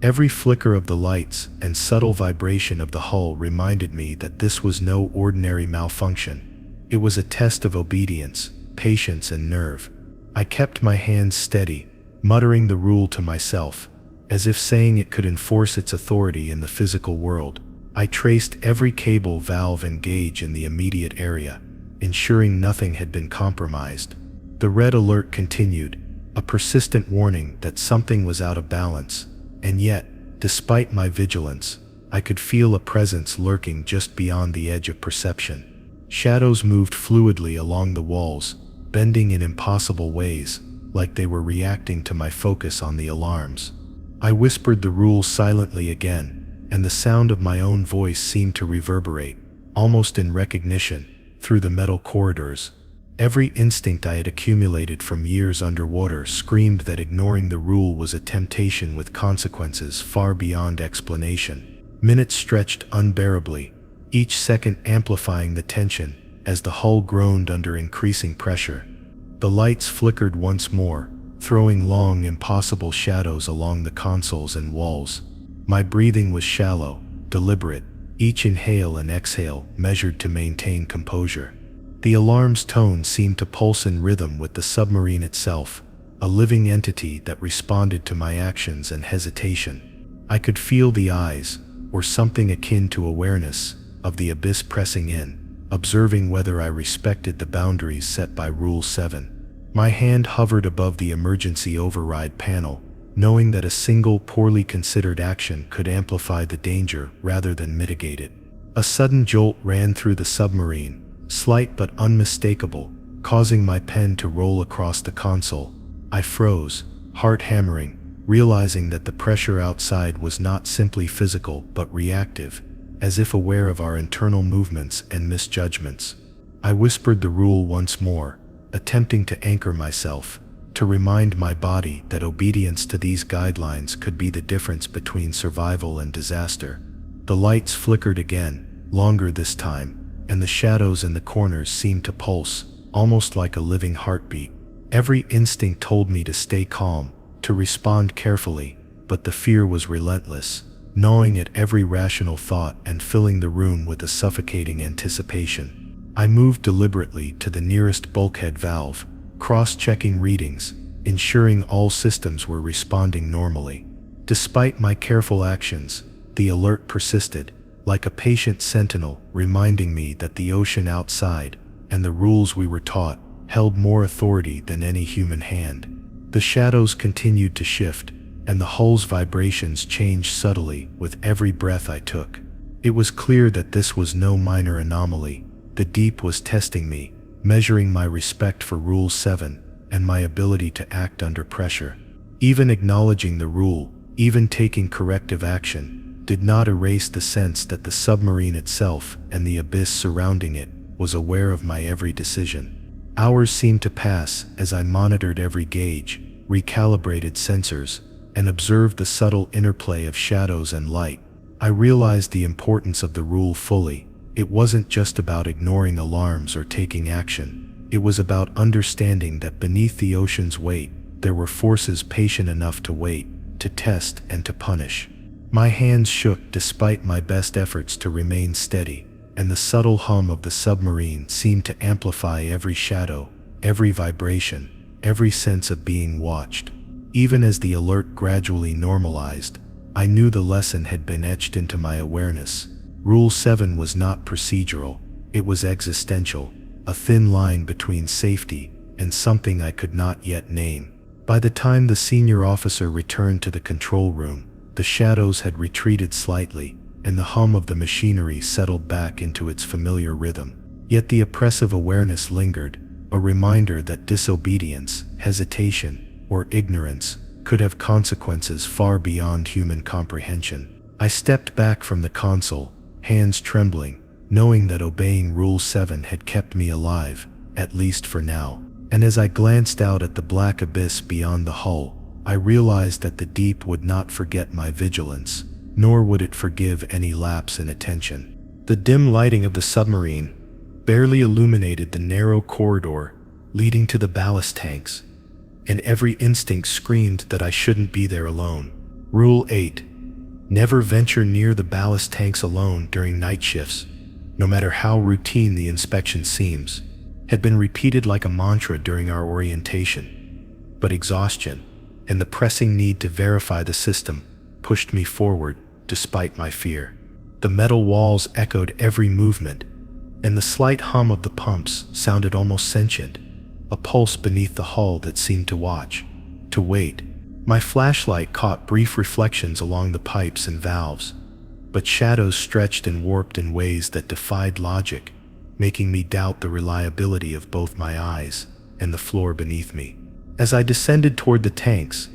Every flicker of the lights and subtle vibration of the hull reminded me that this was no ordinary malfunction. It was a test of obedience, patience, and nerve. I kept my hands steady, muttering the rule to myself, as if saying it could enforce its authority in the physical world. I traced every cable, valve, and gauge in the immediate area, ensuring nothing had been compromised. The red alert continued, a persistent warning that something was out of balance, and yet, despite my vigilance, I could feel a presence lurking just beyond the edge of perception. Shadows moved fluidly along the walls, bending in impossible ways, like they were reacting to my focus on the alarms. I whispered the rule silently again, and the sound of my own voice seemed to reverberate, almost in recognition, through the metal corridors. Every instinct I had accumulated from years underwater screamed that ignoring the rule was a temptation with consequences far beyond explanation. Minutes stretched unbearably, each second amplifying the tension as the hull groaned under increasing pressure. The lights flickered once more, throwing long, impossible shadows along the consoles and walls. My breathing was shallow, deliberate, each inhale and exhale measured to maintain composure. The alarm's tone seemed to pulse in rhythm with the submarine itself, a living entity that responded to my actions and hesitation. I could feel the eyes, or something akin to awareness, of the abyss pressing in, observing whether I respected the boundaries set by Rule 7. My hand hovered above the emergency override panel, knowing that a single poorly considered action could amplify the danger rather than mitigate it. A sudden jolt ran through the submarine, slight but unmistakable, causing my pen to roll across the console. I froze, heart hammering, realizing that the pressure outside was not simply physical but reactive, as if aware of our internal movements and misjudgments. I whispered the rule once more, attempting to anchor myself, to remind my body that obedience to these guidelines could be the difference between survival and disaster. The lights flickered again, longer this time, and the shadows in the corners seemed to pulse, almost like a living heartbeat. Every instinct told me to stay calm, to respond carefully, but the fear was relentless, gnawing at every rational thought and filling the room with a suffocating anticipation. I moved deliberately to the nearest bulkhead valve, cross-checking readings, ensuring all systems were responding normally. Despite my careful actions, the alert persisted, like a patient sentinel reminding me that the ocean outside, and the rules we were taught, held more authority than any human hand. The shadows continued to shift, and the hull's vibrations changed subtly with every breath I took. It was clear that this was no minor anomaly. The deep was testing me, measuring my respect for Rule 7 and my ability to act under pressure. Even acknowledging the rule, even taking corrective action, did not erase the sense that the submarine itself and the abyss surrounding it was aware of my every decision. Hours seemed to pass as I monitored every gauge, recalibrated sensors, and observed the subtle interplay of shadows and light. I realized the importance of the rule fully. It wasn't just about ignoring alarms or taking action. It was about understanding that beneath the ocean's weight, there were forces patient enough to wait, to test, and to punish. My hands shook despite my best efforts to remain steady, and the subtle hum of the submarine seemed to amplify every shadow, every vibration, every sense of being watched. Even as the alert gradually normalized, I knew the lesson had been etched into my awareness. Rule 7 was not procedural, it was existential, a thin line between safety and something I could not yet name. By the time the senior officer returned to the control room, the shadows had retreated slightly, and the hum of the machinery settled back into its familiar rhythm. Yet the oppressive awareness lingered, a reminder that disobedience, hesitation, or ignorance could have consequences far beyond human comprehension. I stepped back from the console, hands trembling, knowing that obeying Rule 7 had kept me alive, at least for now. And as I glanced out at the black abyss beyond the hull, I realized that the deep would not forget my vigilance, nor would it forgive any lapse in attention. The dim lighting of the submarine barely illuminated the narrow corridor leading to the ballast tanks, and every instinct screamed that I shouldn't be there alone. Rule 8. Never venture near the ballast tanks alone during night shifts, no matter how routine the inspection seems, had been repeated like a mantra during our orientation. But exhaustion, and the pressing need to verify the system, pushed me forward despite my fear. The metal walls echoed every movement, and the slight hum of the pumps sounded almost sentient, a pulse beneath the hull that seemed to watch, to wait. My flashlight caught brief reflections along the pipes and valves, but shadows stretched and warped in ways that defied logic, making me doubt the reliability of both my eyes and the floor beneath me. As I descended toward the tanks,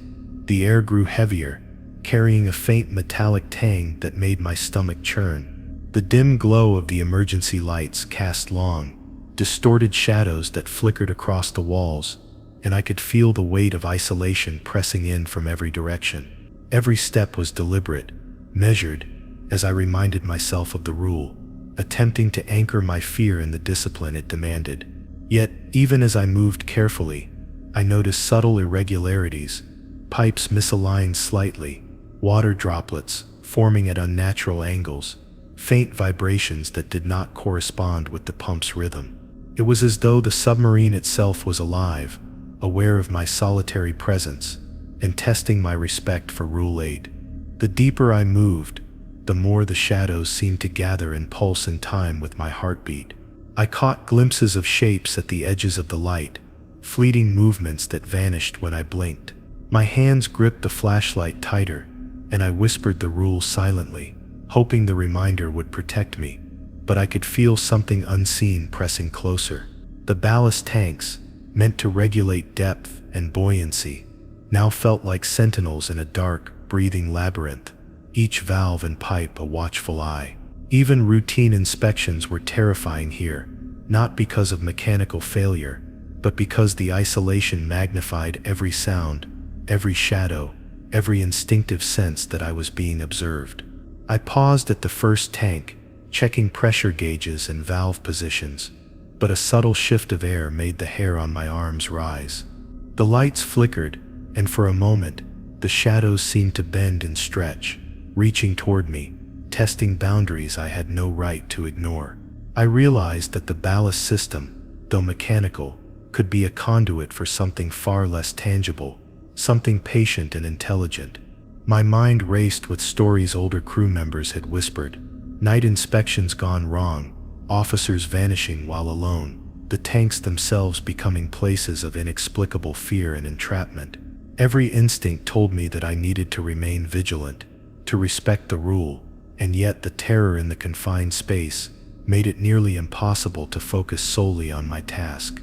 the air grew heavier, carrying a faint metallic tang that made my stomach churn. The dim glow of the emergency lights cast long, distorted shadows that flickered across the walls, and I could feel the weight of isolation pressing in from every direction. Every step was deliberate, measured, as I reminded myself of the rule, attempting to anchor my fear in the discipline it demanded. Yet, even as I moved carefully, I noticed subtle irregularities, pipes misaligned slightly, water droplets forming at unnatural angles, faint vibrations that did not correspond with the pump's rhythm. It was as though the submarine itself was alive, aware of my solitary presence, and testing my respect for Rule 8. The deeper I moved, the more the shadows seemed to gather and pulse in time with my heartbeat. I caught glimpses of shapes at the edges of the light, fleeting movements that vanished when I blinked. My hands gripped the flashlight tighter, and I whispered the rule silently, hoping the reminder would protect me. But I could feel something unseen pressing closer. The ballast tanks, meant to regulate depth and buoyancy, now felt like sentinels in a dark, breathing labyrinth, each valve and pipe a watchful eye. Even routine inspections were terrifying here, not because of mechanical failure, but because the isolation magnified every sound, every shadow, every instinctive sense that I was being observed. I paused at the first tank, checking pressure gauges and valve positions, but a subtle shift of air made the hair on my arms rise. The lights flickered, and for a moment, the shadows seemed to bend and stretch, reaching toward me, testing boundaries I had no right to ignore. I realized that the ballast system, though mechanical, could be a conduit for something far less tangible, something patient and intelligent. My mind raced with stories older crew members had whispered: night inspections gone wrong, officers vanishing while alone, the tanks themselves becoming places of inexplicable fear and entrapment. Every instinct told me that I needed to remain vigilant, to respect the rule, and yet the terror in the confined space made it nearly impossible to focus solely on my task.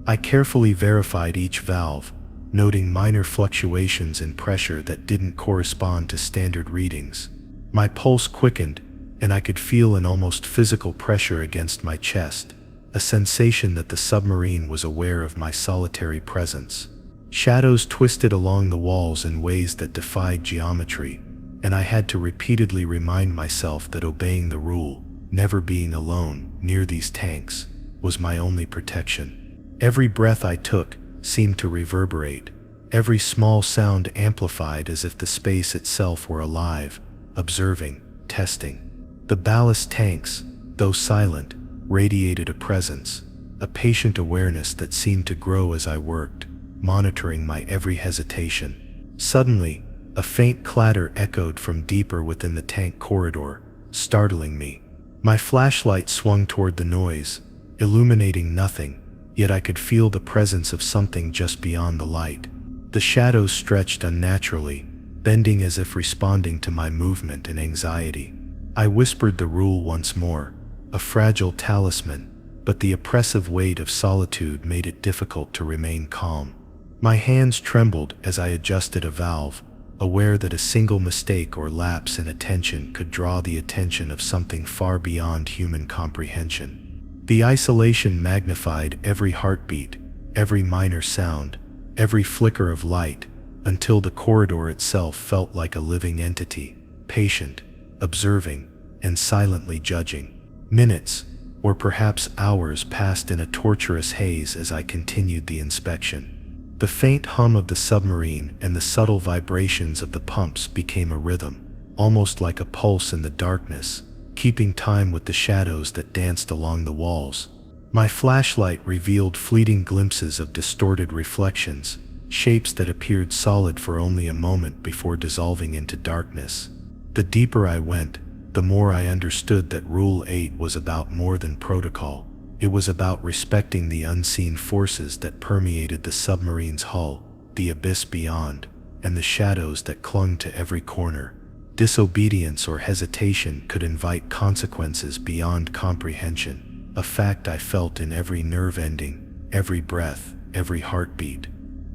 I carefully verified each valve, noting minor fluctuations in pressure that didn't correspond to standard readings. My pulse quickened, and I could feel an almost physical pressure against my chest, a sensation that the submarine was aware of my solitary presence. Shadows twisted along the walls in ways that defied geometry, and I had to repeatedly remind myself that obeying the rule, never being alone near these tanks, was my only protection. Every breath I took seemed to reverberate, every small sound amplified as if the space itself were alive, observing, testing. The ballast tanks, though silent, radiated a presence, a patient awareness that seemed to grow as I worked, monitoring my every hesitation. Suddenly, a faint clatter echoed from deeper within the tank corridor, startling me. My flashlight swung toward the noise, illuminating nothing, yet I could feel the presence of something just beyond the light. The shadows stretched unnaturally, bending as if responding to my movement and anxiety. I whispered the rule once more, a fragile talisman, but the oppressive weight of solitude made it difficult to remain calm. My hands trembled as I adjusted a valve, aware that a single mistake or lapse in attention could draw the attention of something far beyond human comprehension. The isolation magnified every heartbeat, every minor sound, every flicker of light, until the corridor itself felt like a living entity, patient, observing, and silently judging. Minutes, or perhaps hours, passed in a torturous haze as I continued the inspection. The faint hum of the submarine and the subtle vibrations of the pumps became a rhythm, almost like a pulse in the darkness, keeping time with the shadows that danced along the walls. My flashlight revealed fleeting glimpses of distorted reflections, shapes that appeared solid for only a moment before dissolving into darkness. The deeper I went, the more I understood that Rule 8 was about more than protocol. It was about respecting the unseen forces that permeated the submarine's hull, the abyss beyond, and the shadows that clung to every corner. Disobedience or hesitation could invite consequences beyond comprehension, a fact I felt in every nerve ending, every breath, every heartbeat.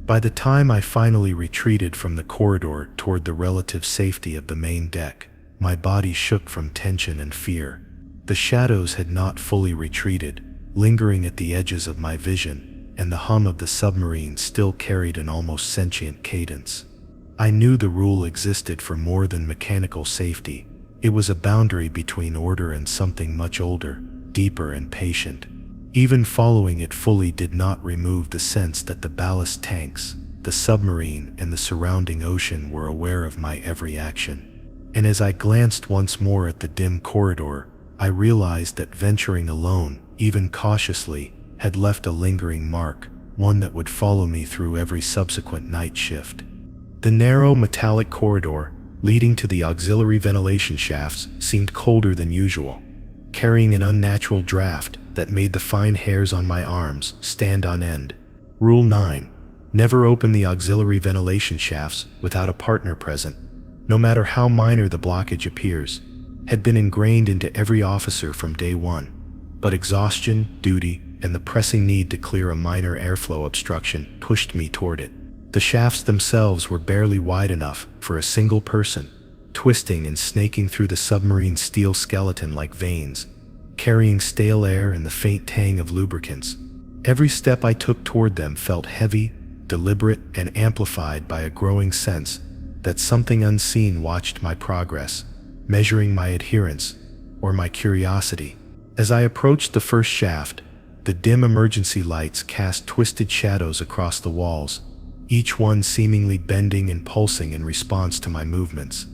By the time I finally retreated from the corridor toward the relative safety of the main deck, my body shook from tension and fear. The shadows had not fully retreated, lingering at the edges of my vision, and the hum of the submarine still carried an almost sentient cadence. I knew the rule existed for more than mechanical safety. It was a boundary between order and something much older, deeper and patient. Even following it fully did not remove the sense that the ballast tanks, the submarine, and the surrounding ocean were aware of my every action. and as I glanced once more at the dim corridor, I realized that venturing alone, even cautiously, had left a lingering mark, one that would follow me through every subsequent night shift. The narrow metallic corridor leading to the auxiliary ventilation shafts seemed colder than usual, carrying an unnatural draft that made the fine hairs on my arms stand on end. Rule 9. Never open the auxiliary ventilation shafts without a partner present, no matter how minor the blockage appears, had been ingrained into every officer from day one. But exhaustion, duty, and the pressing need to clear a minor airflow obstruction pushed me toward it. The shafts themselves were barely wide enough for a single person, twisting and snaking through the submarine's steel skeleton like veins, carrying stale air and the faint tang of lubricants. Every step I took toward them felt heavy, deliberate, and amplified by a growing sense that something unseen watched my progress, measuring my adherence, or my curiosity. As I approached the first shaft, the dim emergency lights cast twisted shadows across the walls, each one seemingly bending and pulsing in response to my movements.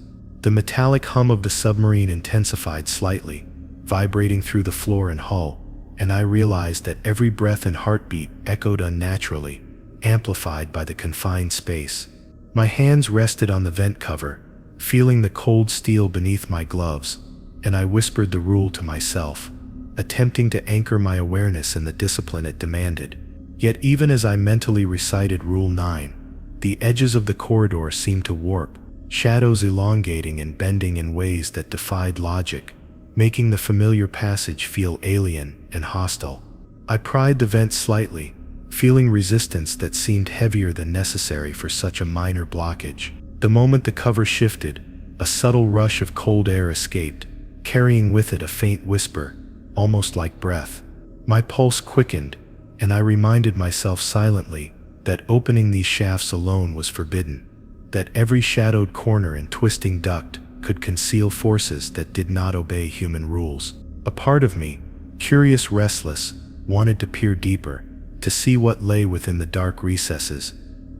The metallic hum of the submarine intensified slightly, vibrating through the floor and hull, and I realized that every breath and heartbeat echoed unnaturally, amplified by the confined space. My hands rested on the vent cover, feeling the cold steel beneath my gloves, and I whispered the rule to myself, attempting to anchor my awareness in the discipline it demanded. Yet even as I mentally recited Rule 9, the edges of the corridor seemed to warp, shadows elongating and bending in ways that defied logic, making the familiar passage feel alien and hostile. I pried the vent slightly, feeling resistance that seemed heavier than necessary for such a minor blockage. The moment the cover shifted, a subtle rush of cold air escaped, carrying with it a faint whisper, almost like breath. My pulse quickened, and I reminded myself silently that opening these shafts alone was forbidden, that every shadowed corner and twisting duct could conceal forces that did not obey human rules. A part of me, curious, restless, wanted to peer deeper, to see what lay within the dark recesses,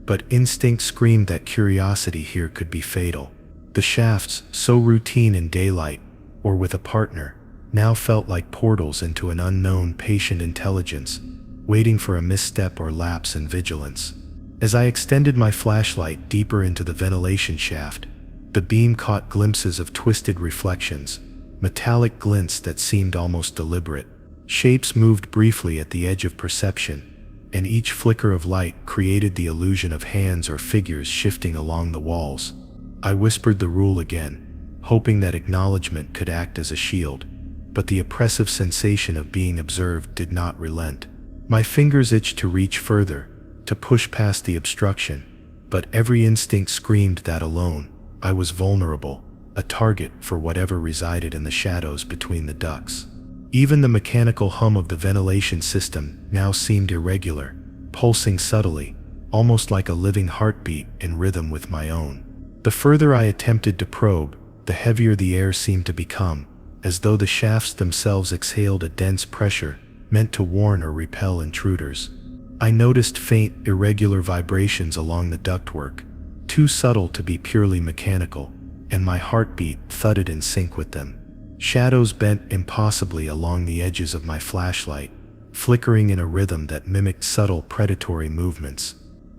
but instinct screamed that curiosity here could be fatal. The shafts, so routine in daylight, or with a partner, now felt like portals into an unknown, patient intelligence, waiting for a misstep or lapse in vigilance. As I extended my flashlight deeper into the ventilation shaft, the beam caught glimpses of twisted reflections, metallic glints that seemed almost deliberate. Shapes moved briefly at the edge of perception, and each flicker of light created the illusion of hands or figures shifting along the walls. I whispered the rule again, hoping that acknowledgement could act as a shield, but the oppressive sensation of being observed did not relent. My fingers itched to reach further, to push past the obstruction, but every instinct screamed that alone, I was vulnerable, a target for whatever resided in the shadows between the ducts. Even the mechanical hum of the ventilation system now seemed irregular, pulsing subtly, almost like a living heartbeat in rhythm with my own. The further I attempted to probe, the heavier the air seemed to become, as though the shafts themselves exhaled a dense pressure meant to warn or repel intruders. I noticed faint, irregular vibrations along the ductwork, too subtle to be purely mechanical, and my heartbeat thudded in sync with them. Shadows bent impossibly along the edges of my flashlight, flickering in a rhythm that mimicked subtle predatory movements.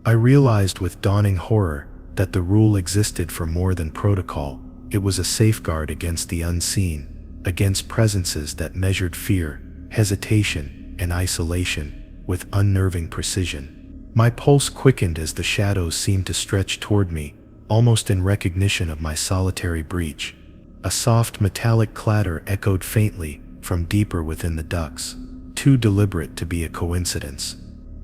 I realized with dawning horror that the rule existed for more than protocol. It was a safeguard against the unseen, against presences that measured fear, hesitation, and isolation with unnerving precision. My pulse quickened as the shadows seemed to stretch toward me, almost in recognition of my solitary breach. A soft metallic clatter echoed faintly from deeper within the ducts, too deliberate to be a coincidence.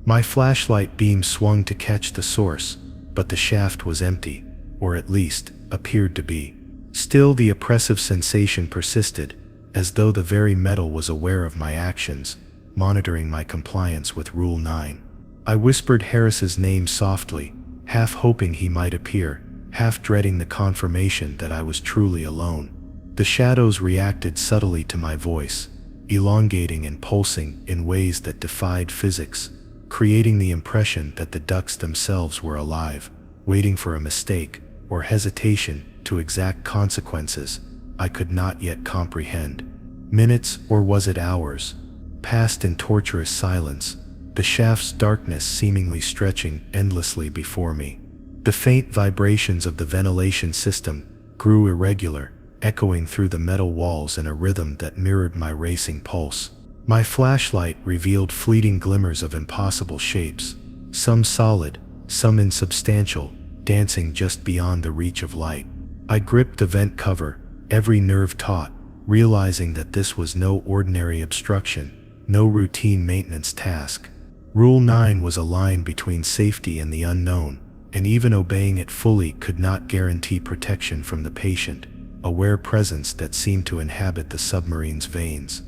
My flashlight beam swung to catch the source, but the shaft was empty, or at least appeared to be. Still, the oppressive sensation persisted, as though the very metal was aware of my actions, monitoring my compliance with Rule 9. I whispered Harris's name softly, half hoping he might appear, half dreading the confirmation that I was truly alone. The shadows reacted subtly to my voice, elongating and pulsing in ways that defied physics, creating the impression that the ducts themselves were alive, waiting for a mistake or hesitation to exact consequences I could not yet comprehend. Minutes, or was it hours, passed in torturous silence, the shaft's darkness seemingly stretching endlessly before me. The faint vibrations of the ventilation system grew irregular, echoing through the metal walls in a rhythm that mirrored my racing pulse. My flashlight revealed fleeting glimmers of impossible shapes, some solid, some insubstantial, dancing just beyond the reach of light. I gripped the vent cover, every nerve taut, realizing that this was no ordinary obstruction, no routine maintenance task. Rule 9 was a line between safety and the unknown, and even obeying it fully could not guarantee protection from the patient, aware presence that seemed to inhabit the submarine's veins.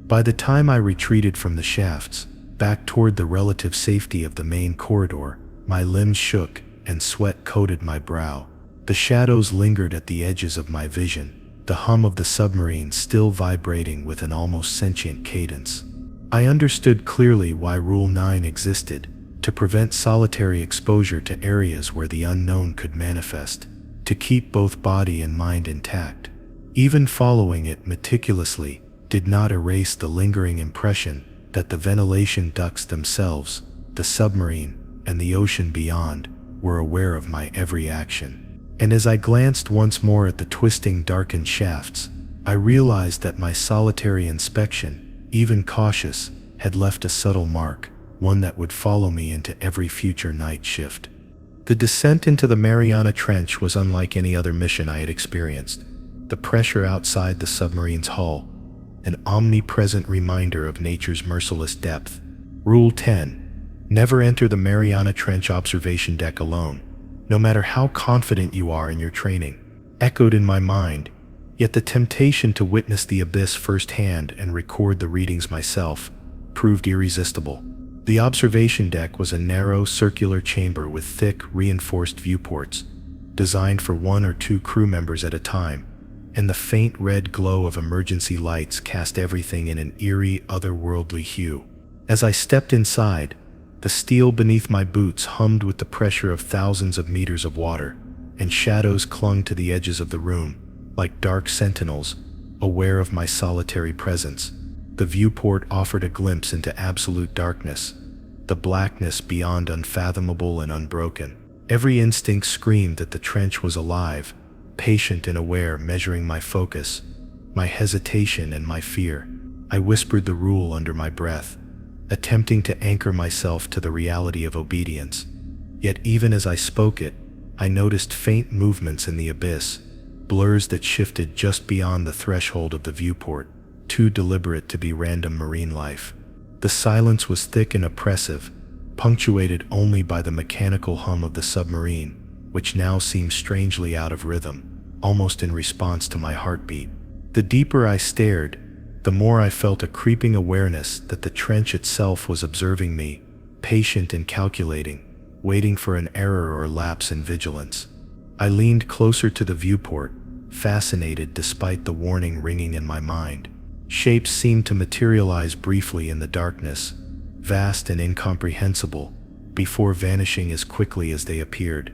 By the time I retreated from the shafts, back toward the relative safety of the main corridor, my limbs shook and sweat coated my brow. The shadows lingered at the edges of my vision, the hum of the submarine still vibrating with an almost sentient cadence. I understood clearly why Rule 9 existed: to prevent solitary exposure to areas where the unknown could manifest, to keep both body and mind intact. Even following it meticulously did not erase the lingering impression that the ventilation ducts themselves, the submarine, and the ocean beyond were aware of my every action. And as I glanced once more at the twisting, darkened shafts, I realized that my solitary inspection, even cautious, had left a subtle mark, one that would follow me into every future night shift. The descent into the Mariana Trench was unlike any other mission I had experienced. The pressure outside the submarine's hull, an omnipresent reminder of nature's merciless depth. Rule 10: never enter the Mariana Trench observation deck alone, no matter how confident you are in your training, echoed in my mind, yet the temptation to witness the abyss firsthand and record the readings myself proved irresistible. The observation deck was a narrow, circular chamber with thick, reinforced viewports, designed for 1 or 2 crew members at a time, and the faint red glow of emergency lights cast everything in an eerie, otherworldly hue. As I stepped inside, the steel beneath my boots hummed with the pressure of thousands of meters of water, and shadows clung to the edges of the room, like dark sentinels, aware of my solitary presence. The viewport offered a glimpse into absolute darkness, the blackness beyond unfathomable and unbroken. Every instinct screamed that the trench was alive, patient and aware, measuring my focus, my hesitation and my fear. I whispered the rule under my breath, attempting to anchor myself to the reality of obedience. Yet even as I spoke it, I noticed faint movements in the abyss, blurs that shifted just beyond the threshold of the viewport, too deliberate to be random marine life. The silence was thick and oppressive, punctuated only by the mechanical hum of the submarine, which now seemed strangely out of rhythm, almost in response to my heartbeat. The deeper I stared, the more I felt a creeping awareness that the trench itself was observing me, patient and calculating, waiting for an error or lapse in vigilance. I leaned closer to the viewport, fascinated despite the warning ringing in my mind. Shapes seemed to materialize briefly in the darkness, vast and incomprehensible, before vanishing as quickly as they appeared.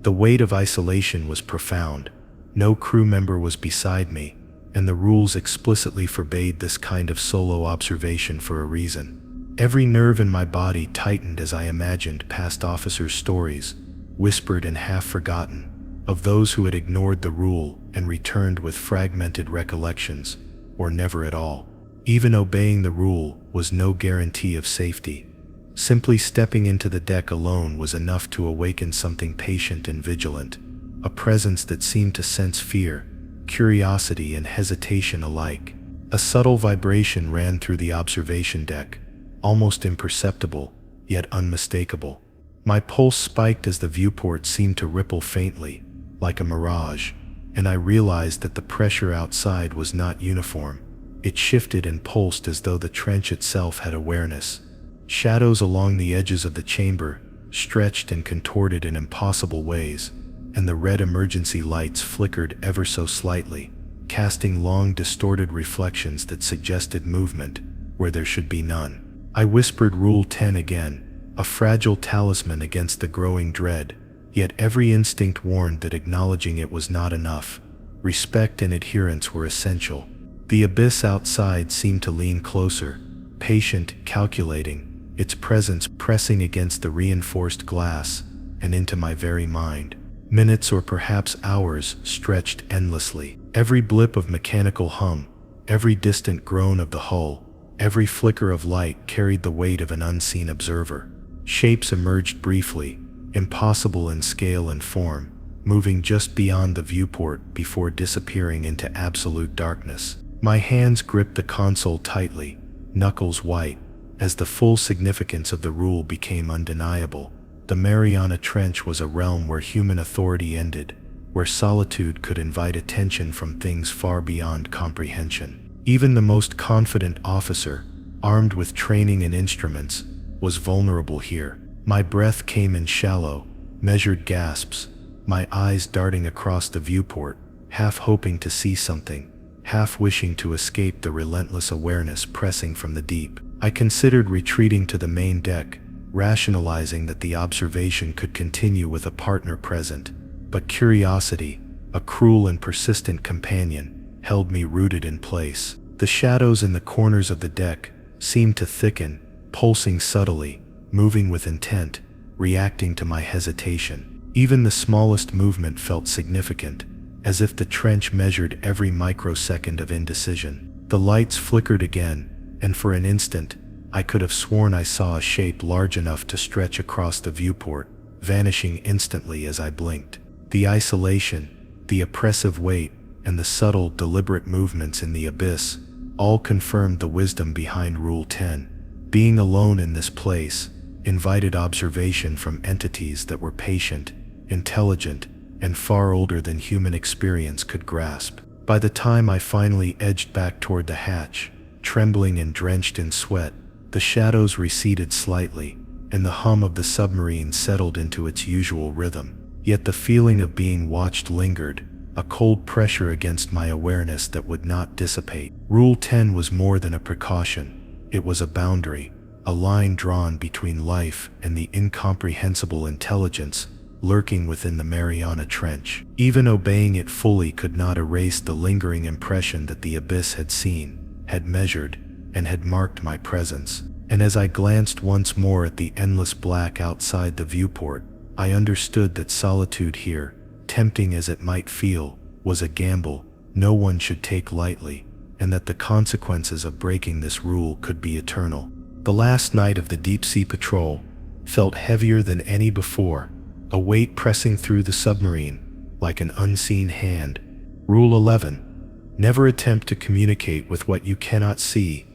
The weight of isolation was profound. No crew member was beside me, and the rules explicitly forbade this kind of solo observation for a reason. Every nerve in my body tightened as I imagined past officers' stories, whispered and half forgotten, of those who had ignored the rule and returned with fragmented recollections, or never at all. Even obeying the rule was no guarantee of safety. Simply stepping into the deck alone was enough to awaken something patient and vigilant, a presence that seemed to sense fear, curiosity and hesitation alike. A subtle vibration ran through the observation deck, almost imperceptible, yet unmistakable. My pulse spiked as the viewport seemed to ripple faintly, like a mirage, and I realized that the pressure outside was not uniform. It shifted and pulsed as though the trench itself had awareness. Shadows along the edges of the chamber stretched and contorted in impossible ways, and the red emergency lights flickered ever so slightly, casting long, distorted reflections that suggested movement where there should be none. I whispered Rule 10 again, a fragile talisman against the growing dread, yet every instinct warned that acknowledging it was not enough. Respect and adherence were essential. The abyss outside seemed to lean closer, patient, calculating, its presence pressing against the reinforced glass and into my very mind. Minutes or perhaps hours stretched endlessly. Every blip of mechanical hum, every distant groan of the hull, every flicker of light carried the weight of an unseen observer. Shapes emerged briefly, impossible in scale and form, moving just beyond the viewport before disappearing into absolute darkness. My hands gripped the console tightly, knuckles white, as the full significance of the rule became undeniable. The Mariana Trench was a realm where human authority ended, where solitude could invite attention from things far beyond comprehension. Even the most confident officer, armed with training and instruments, was vulnerable here. My breath came in shallow, measured gasps, my eyes darting across the viewport, half hoping to see something, half wishing to escape the relentless awareness pressing from the deep. I considered retreating to the main deck, rationalizing that the observation could continue with a partner present, but curiosity, a cruel and persistent companion, held me rooted in place. The shadows in the corners of the deck seemed to thicken, pulsing subtly, moving with intent, reacting to my hesitation. Even the smallest movement felt significant, as if the trench measured every microsecond of indecision. The lights flickered again, and for an instant, I could have sworn I saw a shape large enough to stretch across the viewport, vanishing instantly as I blinked. The isolation, the oppressive weight, and the subtle, deliberate movements in the abyss all confirmed the wisdom behind Rule 10. Being alone in this place invited observation from entities that were patient, intelligent, and far older than human experience could grasp. By the time I finally edged back toward the hatch, trembling and drenched in sweat, the shadows receded slightly, and the hum of the submarine settled into its usual rhythm. Yet the feeling of being watched lingered, a cold pressure against my awareness that would not dissipate. Rule 10 was more than a precaution. It was a boundary, a line drawn between life and the incomprehensible intelligence lurking within the Mariana Trench. Even obeying it fully could not erase the lingering impression that the abyss had seen, had measured, and had marked my presence. And as I glanced once more at the endless black outside the viewport, I understood that solitude here, tempting as it might feel, was a gamble no one should take lightly, and that the consequences of breaking this rule could be eternal. The last night of the deep-sea patrol felt heavier than any before, a weight pressing through the submarine like an unseen hand. Rule 11: never attempt to communicate with what you cannot see,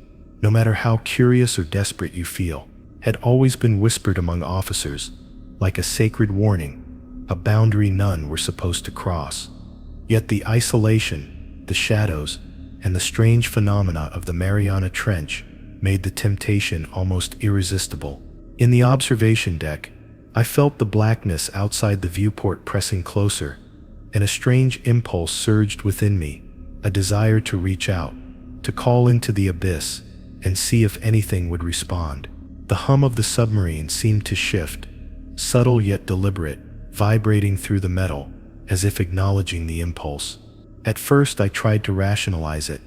no matter how curious or desperate you feel, had always been whispered among officers, like a sacred warning, a boundary none were supposed to cross. Yet the isolation, the shadows, and the strange phenomena of the Mariana Trench made the temptation almost irresistible. In the observation deck, I felt the blackness outside the viewport pressing closer, and a strange impulse surged within me, a desire to reach out, to call into the abyss, and see if anything would respond. The hum of the submarine seemed to shift, subtle yet deliberate, vibrating through the metal, as if acknowledging the impulse. At first I tried to rationalize it,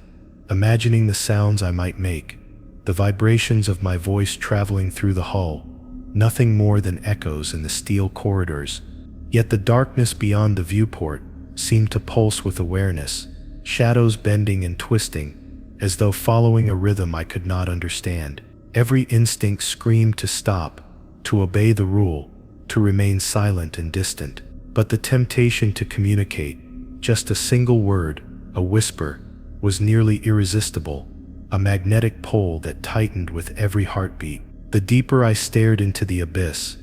imagining the sounds I might make, the vibrations of my voice traveling through the hull, nothing more than echoes in the steel corridors. Yet the darkness beyond the viewport seemed to pulse with awareness, shadows bending and twisting, as though following a rhythm I could not understand. Every instinct screamed to stop, to obey the rule, to remain silent and distant. But the temptation to communicate, just a single word, a whisper, was nearly irresistible, a magnetic pull that tightened with every heartbeat. The deeper I stared into the abyss,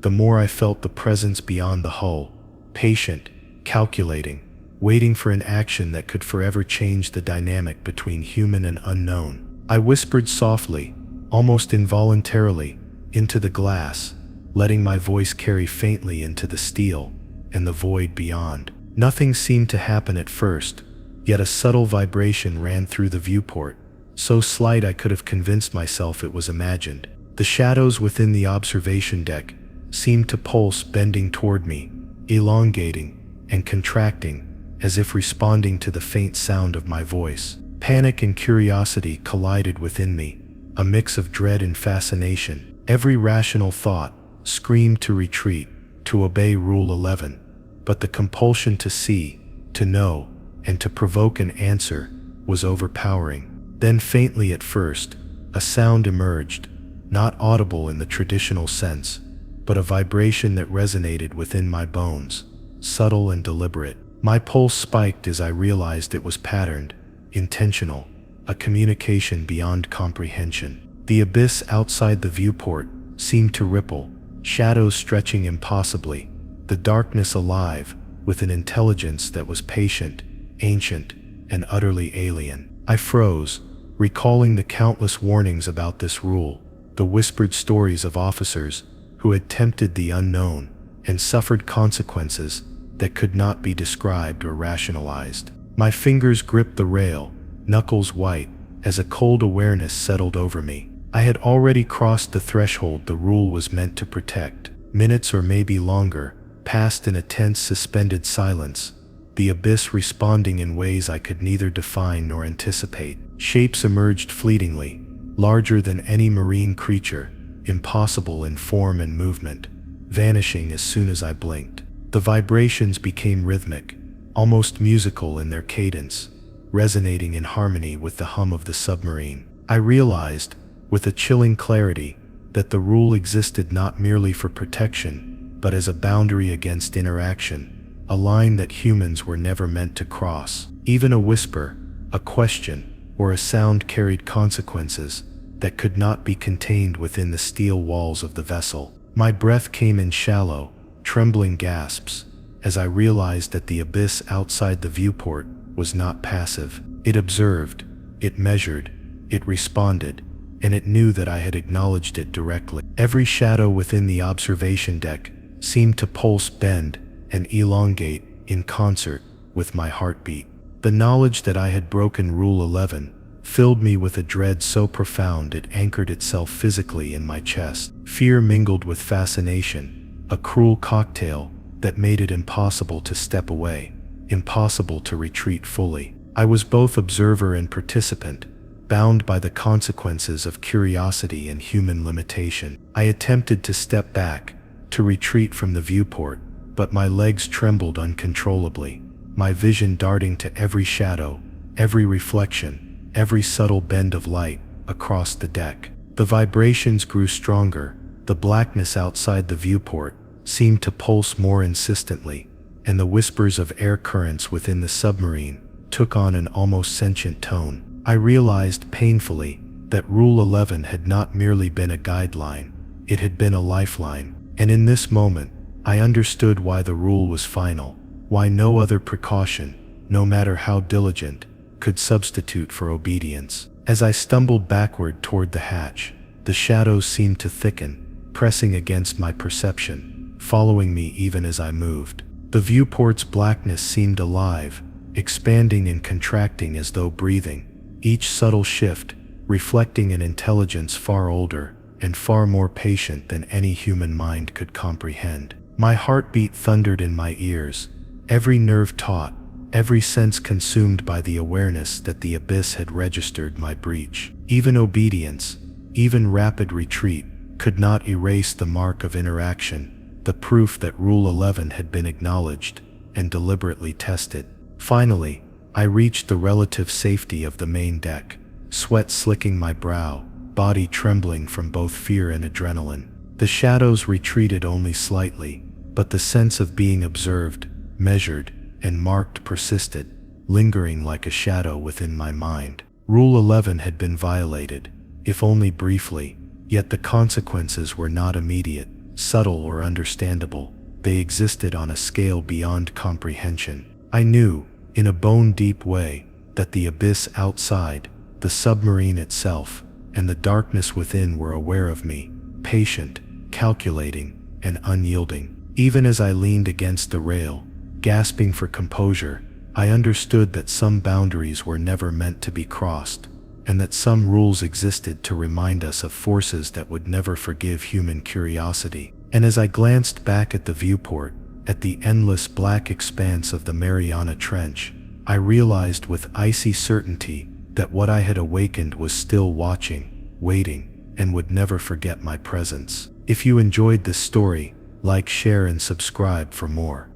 the more I felt the presence beyond the hull, patient, calculating, waiting for an action that could forever change the dynamic between human and unknown. I whispered softly, almost involuntarily, into the glass, letting my voice carry faintly into the steel and the void beyond. Nothing seemed to happen at first, yet a subtle vibration ran through the viewport, so slight I could have convinced myself it was imagined. The shadows within the observation deck seemed to pulse, bending toward me, elongating and contracting, as if responding to the faint sound of my voice. Panic and curiosity collided within me, a mix of dread and fascination. Every rational thought screamed to retreat, to obey Rule 11, but the compulsion to see, to know, and to provoke an answer was overpowering. Then faintly at first, a sound emerged, not audible in the traditional sense, but a vibration that resonated within my bones, subtle and deliberate. My pulse spiked as I realized it was patterned, intentional, a communication beyond comprehension. The abyss outside the viewport seemed to ripple, shadows stretching impossibly, the darkness alive with an intelligence that was patient, ancient, and utterly alien. I froze, recalling the countless warnings about this rule, the whispered stories of officers who had tempted the unknown and suffered consequences that could not be described or rationalized. My fingers gripped the rail, knuckles white, as a cold awareness settled over me. I had already crossed the threshold the rule was meant to protect. Minutes or maybe longer passed in a tense, suspended silence, the abyss responding in ways I could neither define nor anticipate. Shapes emerged fleetingly, larger than any marine creature, impossible in form and movement, vanishing as soon as I blinked. The vibrations became rhythmic, almost musical in their cadence, resonating in harmony with the hum of the submarine. I realized, with a chilling clarity, that the rule existed not merely for protection, but as a boundary against interaction, a line that humans were never meant to cross. Even a whisper, a question, or a sound carried consequences that could not be contained within the steel walls of the vessel. My breath came in shallow, trembling gasps, as I realized that the abyss outside the viewport was not passive. It observed, it measured, it responded, and it knew that I had acknowledged it directly. Every shadow within the observation deck seemed to pulse, bend, and elongate in concert with my heartbeat. The knowledge that I had broken Rule 11 filled me with a dread so profound it anchored itself physically in my chest. Fear mingled with fascination, a cruel cocktail that made it impossible to step away, impossible to retreat fully. I was both observer and participant, bound by the consequences of curiosity and human limitation. I attempted to step back, to retreat from the viewport, but my legs trembled uncontrollably, my vision darting to every shadow, every reflection, every subtle bend of light across the deck. The vibrations grew stronger, the blackness outside the viewport seemed to pulse more insistently, and the whispers of air currents within the submarine took on an almost sentient tone. I realized painfully that Rule 11 had not merely been a guideline, it had been a lifeline, and in this moment, I understood why the rule was final, why no other precaution, no matter how diligent, could substitute for obedience. As I stumbled backward toward the hatch, the shadows seemed to thicken, pressing against my perception, following me even as I moved. The viewport's blackness seemed alive, expanding and contracting as though breathing, each subtle shift reflecting an intelligence far older and far more patient than any human mind could comprehend. My heartbeat thundered in my ears, every nerve taut, every sense consumed by the awareness that the abyss had registered my breach. Even obedience, even rapid retreat, could not erase the mark of interaction, the proof that Rule 11 had been acknowledged and deliberately tested. Finally, I reached the relative safety of the main deck, sweat slicking my brow, body trembling from both fear and adrenaline. The shadows retreated only slightly, but the sense of being observed, measured, and marked persisted, lingering like a shadow within my mind. Rule 11 had been violated, if only briefly, yet the consequences were not immediate, subtle, or understandable. They existed on a scale beyond comprehension. I knew, in a bone-deep way, that the abyss outside, the submarine itself, and the darkness within were aware of me, patient, calculating, and unyielding. Even as I leaned against the rail, gasping for composure, I understood that some boundaries were never meant to be crossed, and that some rules existed to remind us of forces that would never forgive human curiosity. And as I glanced back at the viewport, at the endless black expanse of the Mariana Trench, I realized with icy certainty that what I had awakened was still watching, waiting, and would never forget my presence. If you enjoyed this story, like, share, and subscribe for more.